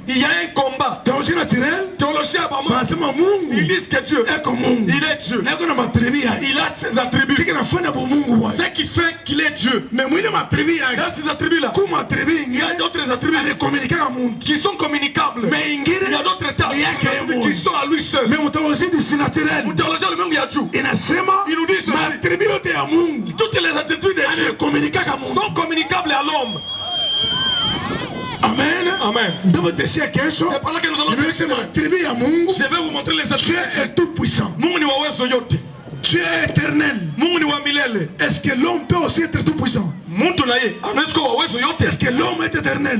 il y a un combat. Théologie naturelle, théologie apparemment, ils disent que Dieu il est Dieu. Il a ses attributs. Ce qui fait qu'il est Dieu. Mais dans ces attributs-là, il y a d'autres attributs qui sont communicables. Mais il y a d'autres étapes qui sont à lui seul. Mais la théologie elle-même, il nous dit ceci. Toutes les attributs de Dieu sont communicables à l'homme. Amen. Amen. C'est par là que nous allons je vais vous montrer les attributs. Dieu est tout puissant. Dieu est éternel. Est-ce que l'homme peut aussi être tout puissant? Est-ce que l'homme est éternel?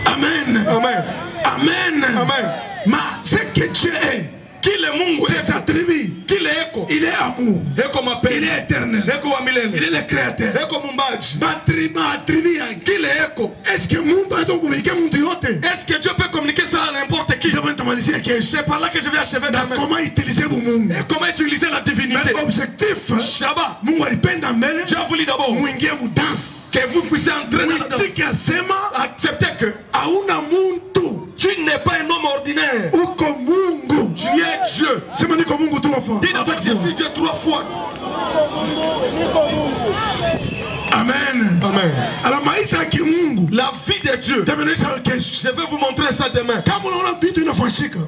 Amen. Amen. Amen. Amen. Mais ce que Dieu est, ses attributs, il est amour, il est éternel, il est le créateur. Est-ce que est-ce que Dieu peut communiquer ça à n'importe qui? C'est par là que je vais achever demain. Comment utiliser la divinité? L'objectif, Dieu a voulu d'abord que vous puissiez entrer dans la danse. Acceptez que tu n'es pas un homme ordinaire. Tu es Dieu. Dis d'abord je suis Dieu 3 fois. Amen. Amen. Alors, la vie de Dieu, je vais vous montrer ça demain.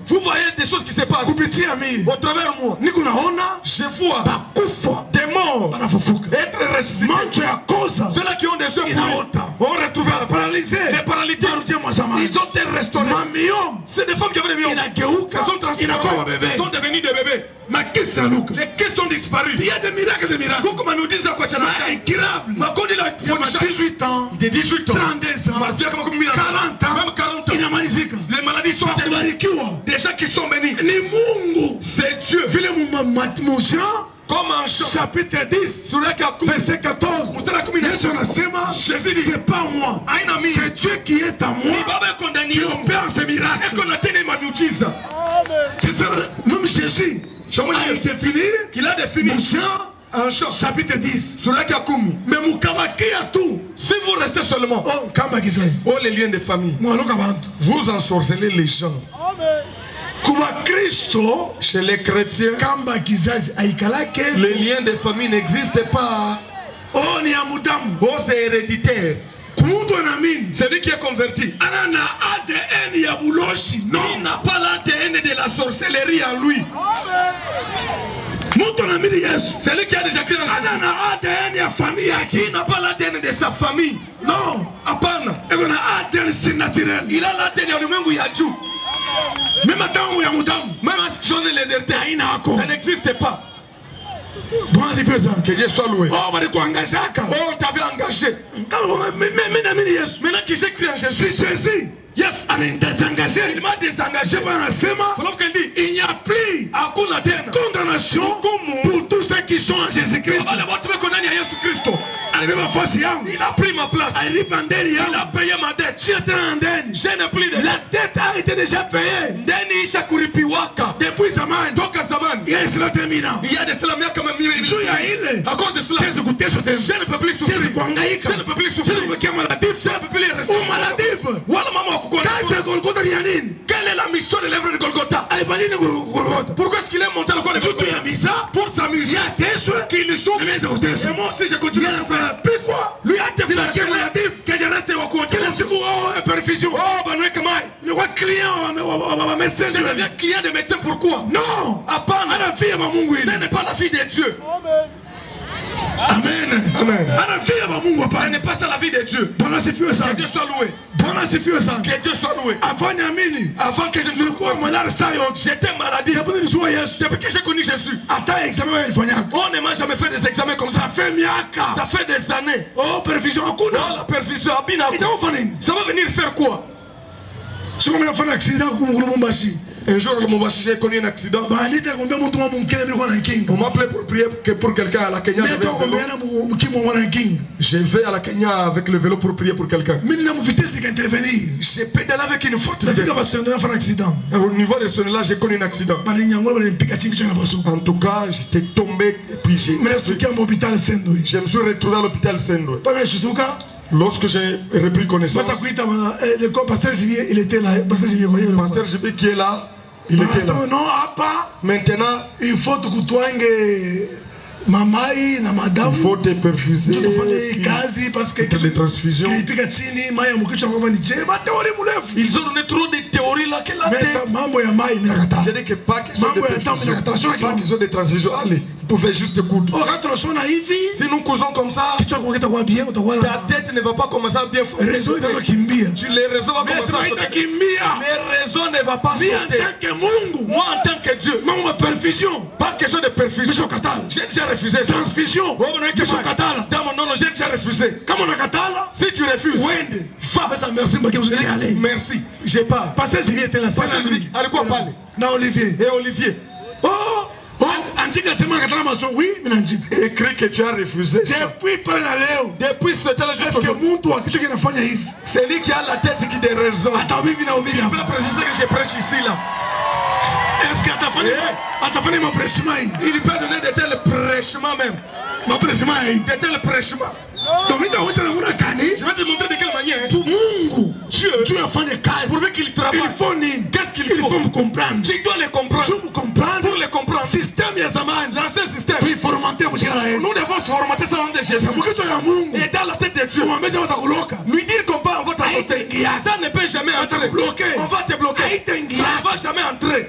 Vous voyez des choses qui se passent au travers de moi. Je vois des morts être ressuscités. Ceux-là qui ont des yeux ont retrouvé la paralysée. Les paralytiques, ils ont été restaurés. C'est des femmes qui avaient des miomes. Ils sont transformés. Ils sont devenus des bébés. Les kisses ont disparu. Il y a des miracles, des miracles. Comme nous disent quoi, incurable. Il a 18 ans, de 18 ans, 32 ans, 40 ans, même 40 ans. Les maladies sont des gens qui sont bénis. C'est Dieu. Comme en Jean, chapitre 10, verset 14, c'est pas moi, c'est Dieu qui est à moi, qui opère ces miracles. C'est ça, même Jésus a défini Un chant. Chapitre 10. Mais si vous restez seulement, oh les liens de famille, vous ensorcelez les gens. Chez les chrétiens, les liens de famille n'existent pas. Oh, c'est héréditaire. Celui qui est converti, il n'a pas l'ADN de la sorcellerie en lui. Celui qui a déjà créé il n'a pas l'ADN de sa famille. Non, il a l'ADN de lui-même. Même si on est l'hérédité, ça n'existe pas. Que Dieu soit loué. Oh, on t'avait engagé. Maintenant que j'ai cru en Jésus, yes, il m'a désengagé. Dit, il n'y a plus condamnation pour tous ceux qui sont en Jésus-Christ. Il a pris ma place. Il a payé ma dette. Je n'ai plus de dette. La dette a été déjà payée. Depuis Zaman. Il y a de cela, mais quand même, à cause de cela, je ne peux plus souffrir. Je ne peux plus souffrir. Je ne peux plus rester maladif. Quelle est la mission de l'œuvre de Golgotha? Pourquoi est-ce qu'il est monté le corps de Golgotha? Pour s'amuser. Qu'il souffre. Et moi aussi je continue à faire. Lui a été flashé maladif. Que je reste au côté. Perfusion. Oh, ben oui, comment? Je deviens client de médecin. Pourquoi? Non. Ce n'est pas la fille de Dieu. Amen. Amen. Ce n'est pas ça la vie de Dieu. Que Dieu soit loué. Que Dieu soit loué. Avant que je ne sois malade, j'étais maladie. Depuis que j'ai connu Jésus, on ne m'a jamais fait des examens comme ça. Ça fait des années. Oh, perfusion. Oh, la perfusion. Ça va venir faire quoi? Un jour, j'ai connu un accident. On m'a appelé pour prier pour quelqu'un à la Kenya. Je vais à la Kenya avec le vélo pour prier pour quelqu'un. J'ai pédalé avec une forte vitesse. Au niveau de ce là, j'ai connu un accident. En tout cas, j'étais tombé et puis je me suis retrouvé à l'hôpital Sendwe. Lorsque j'ai repris connaissance, Pasteur Jibi qui est là, il était là. Maintenant, il faut que tu mamai na madame, il faut te perfuser, parce que des transfusions. Ils ont donné trop de théories là que la tête. J'ai dit que pas qu'ils ont des transfusions. Allez, vous pouvez juste coudre. Si nous cousons comme ça, ta tête ne va pas commencer à bien fonctionner. Les réseaux vont commencer à sauter. Les réseaux ne vont pas sauter. Moi en tant que Dieu, pas question de perfusion. J'ai déjà refusé ça. Transfusion. Dans mon nom, j'ai déjà refusé. Si tu refuses, merci. J'ai pas. Pasteur Jibi était là. Pasteur Jibi, à quoi parler? Na Olivier. Et Olivier. Oh! Oui, écrit que tu as refusé ça. Depuis ce temps-là, c'est lui qui a la tête qui te raisonne. Il peut préciser que je prêche ici là. Est-ce qu'il il peut donner de tels prêchements même. De tels prêchements. Je vais te montrer de quelle manière Dieu pourvu qu'il travaille. Qu'est-ce qu'il faut? Tu dois les comprendre. Pour les comprendre, l'ancien système, nous devons se formater ça dans Jésus. Et dans la tête de Dieu, lui dire qu'on va en votre sauter, ça ne peut jamais entrer. On va te bloquer. Ça ne va jamais entrer.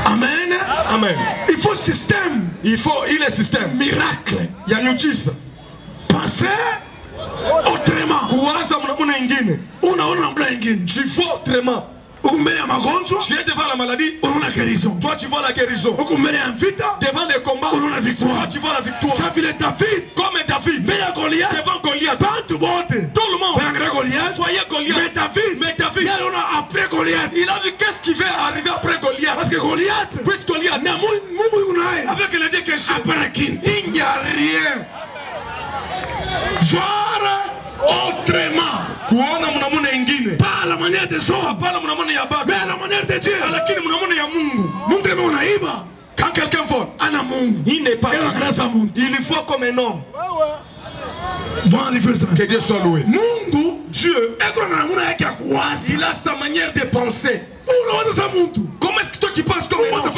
Amen. Amen. Il faut système. Il est système. Miracle. Il y a une chose. Penser autrement. Tu fais autrement. Tu es devant la maladie. Toi tu vois la guérison. Devant les combats. Toi tu vois la victoire. Comme David. Devant Goliath. Tout le monde. Soyez Goliath. Mais David. Après Goliath. Il a vu qu'est-ce qui va arriver après Goliath. Parce que Goliath. Puisque Goliath. Avec le Dieu que il n'y a rien. Voir autrement. Pas à la manière des hommes, pas à la manière de Dieu, mais à la manière de Dieu. Montrez-moi on a Quand quelqu'un vole, il n'est pas. Il est fort comme un homme. Que Dieu soit loué. Dieu, il a sa manière de penser. Comment est-ce que toi tu penses comme un homme?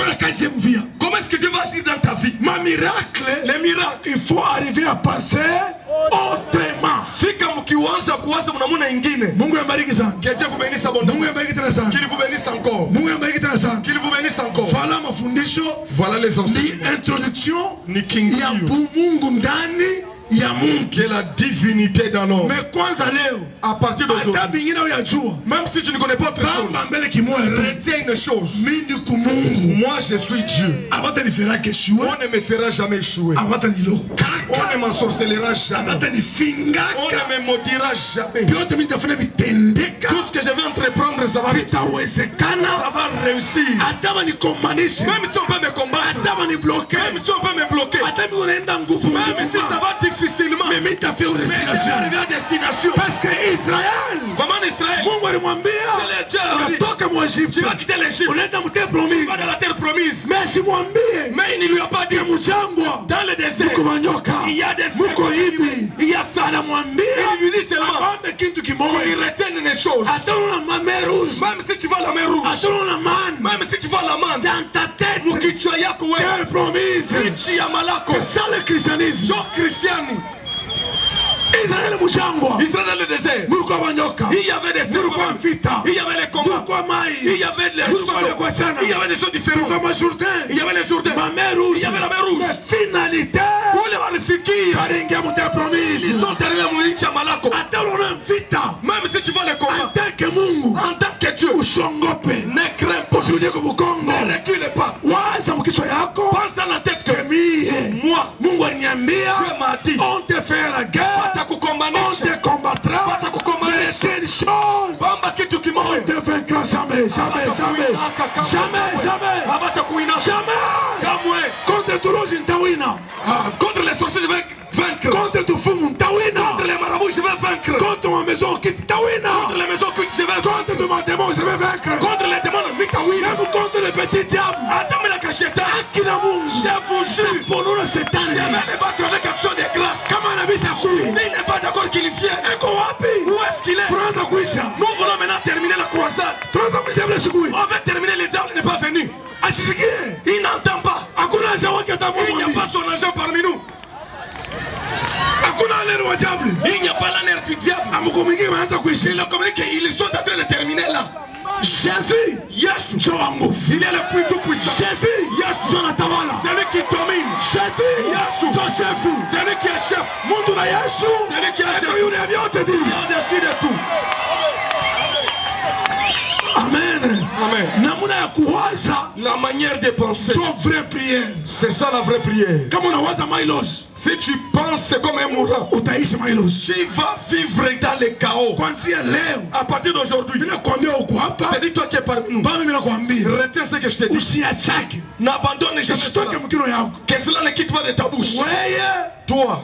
Comment est-ce que Dieu va agir dans ta vie? Les miracles, il faut arriver à passer autrement. Que Dieu vous bénisse abondamment. Qu'il vous bénisse encore. Qu'il vous bénisse encore. Voilà les enseignements. Introduction. Qui est la divinité dans l'homme. À partir d'aujourd'hui, même si tu ne connais pas autre chose, retiens une chose. Moi je suis Dieu. On ne me fera jamais échouer. On ne m'ensorcelera jamais. On ne me maudira jamais. Tout ce que je vais entreprendre, ça va réussir. Même si on peut me combattre, même si on peut me bloquer, même si ça va difficilement, mais c'est arrivé à destination. Parce que Israël, comment Israël, tu vas quitter l'Égypte, tu vas dans la terre promise. Mais il ne lui a pas dit dans le désert il y a des serpents, il y a ça. Il lui dit seulement il retient une chose. Même si tu vas à la mer rouge, même si tu vas à la manne, dans ta tête, terre promise. C'est ça le christianisme. Israël le désert. Il y avait des serpents, il y avait les combats, il y avait les choses, il y avait des choses différentes. Il y avait les Jourdains, il y avait la mer rouge. Finalité, ils sont arrivés à mourir Chamalako. Même si tu vas les combats en tant que Dieu, ne crains pas, ne recule pas. Pense dans la tête que moi, Dieu m'a dit, on te fait la guerre, on te combattra, mais c'est une chose, on ne te vaincra jamais. Contre Toulouse, contre les sorciers, je vais vaincre. Contre tout fou, contre les marabouts, je vais vaincre. Contre ma maison, contre les maisons, je vais vaincre. Contre ma démon, je vais vaincre. Contre les démons, même contre les petits diables. Je vous jure, pour nous, le Satan, je vais les battre avec action de grâce. S'il n'est pas d'accord qu'il vienne, où est-ce qu'il est? Nous voulons maintenant terminer la croisade. On va terminer, le diable n'est pas venu. Il n'entend pas. Il n'y a pas son agent parmi nous. Il n'y a pas l'honneur du diable. Il a communiqué, ils sont en train de terminer là. Jésus, yes, il est le plus tout puissant. Jésus, yes, c'est lui qui domine. Jésus, yes, c'est lui qui est chef. C'est lui qui est chef. Il est au-dessus de tout. Amen. La manière de penser, c'est ça la vraie prière. Si tu penses comme un mourant, tu vas vivre dans le chaos. À partir d'aujourd'hui, c'est dit toi qui es parmi nous. Retiens ce que je te dis. N'abandonne jamais cela. Que cela ne quitte pas de ta bouche. Toi,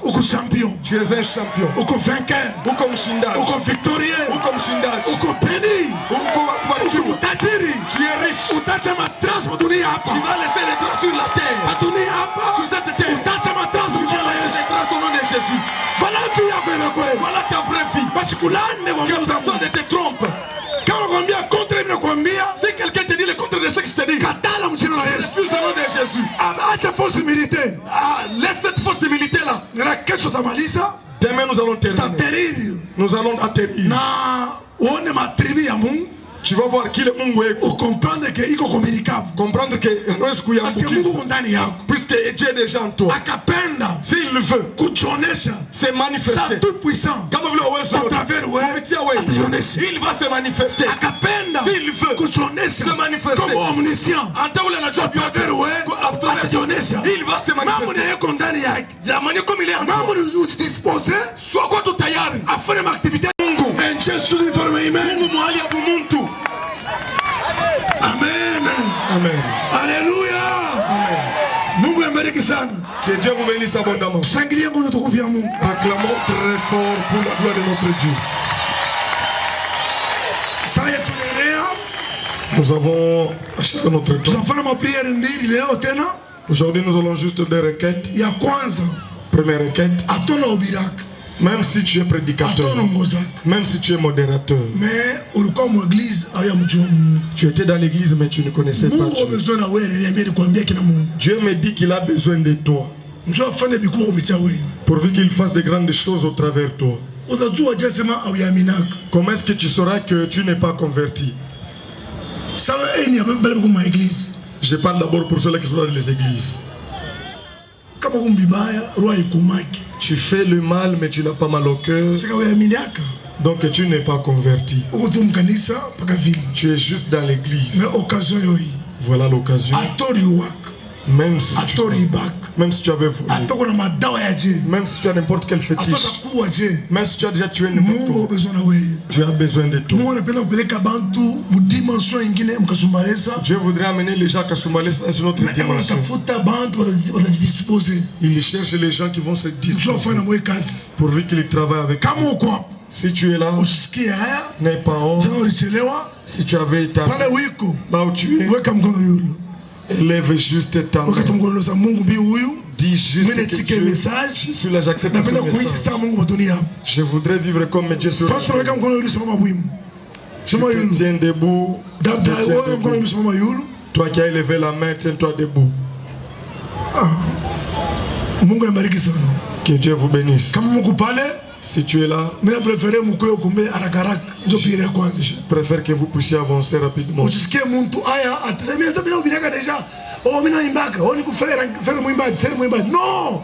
tu es un champion. Ou comme Shindaj. Ou comme victorieux. Ou comme Shindaj. Ou comme béni. Ou comme tajiri. Tu es riche. Tu vas laisser les traces sur la terre. Sur cette terre. Les traces au nom de Jésus. Voilà ta vraie vie. Que personne ne te trompe. Si quelqu'un te dit le contraire de ce que je te dis, refuse le nom de Jésus. Laisse cette fausse humilité là. Demain nous allons terminer. Nous allons atterrir. Tu vas voir qui le Mungu est. Comprendre que il communicable. Comprendre que parce que Mungu ndani yako. Puisque Dieu est déjà en toi. Akapenda. S'il le veut. C'est manifester. C'est tout puissant. Comme vous le voyez à travers il va se manifester. Akapenda. S'il veut. Se manifester. Comme omniscient. Il va se manifester. La manière comme il est en toi. Soit quoi tout taillard. Afin de activité. Mungu. En Jésus informé. Mungu mwali ya bumuntu. Amen. Amen. Alléluia. Amen. Mungu abariki sana. Que Dieu vous bénisse abondamment. Shangilia nguvu tukufu ya Mungu. Acclamons très fort pour la gloire de notre Dieu. Saya tunaendelea. Nous avons acheté notre temps. Tunafanya mapriere mbili leo tena. Aujourd'hui, nous allons juste des requêtes. Ya kwanza. Première requête. Atona obirak. Même si tu es prédicateur, même si tu es modérateur, tu étais dans l'église mais tu ne connaissais pas Dieu. Dieu me dit qu'il a besoin de toi, pourvu qu'il fasse de grandes choses au travers de toi. Comment est-ce que tu sauras que tu n'es pas converti? Je parle d'abord pour ceux qui sont dans les églises. Tu fais le mal mais tu n'as pas mal au cœur. Donc tu n'es pas converti. Tu es juste dans l'église. Voilà l'occasion. Même si tu avais volé, même si tu as n'importe quel fétiche, même si tu as déjà tué n'importe quoi, tu as besoin de toi. Dieu voudrait amener les gens à Kasumbalesa dans une autre dimension. Il cherche les gens qui vont se disposer pourvu qu'ils travaillent avec toi. Si tu es là, n'aie pas honte. Si tu avais été là où tu es, élève juste ta main. Dis juste que je suis là, j'accepte ce message. Je voudrais vivre comme Dieu sur la terre. Tu te tiens debout. Toi qui as élevé la main, tiens-toi debout. Que Dieu vous bénisse. Si tu es là, je préfère que vous puissiez avancer rapidement. Non!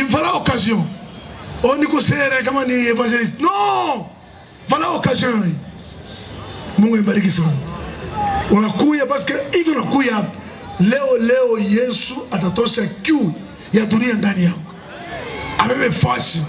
Voilà l'occasion. Non! Voilà l'occasion. Unakuya parce que hivi unakuya leo Yesu atatosha kiu ya dunia ndani yako. Abebe fashi.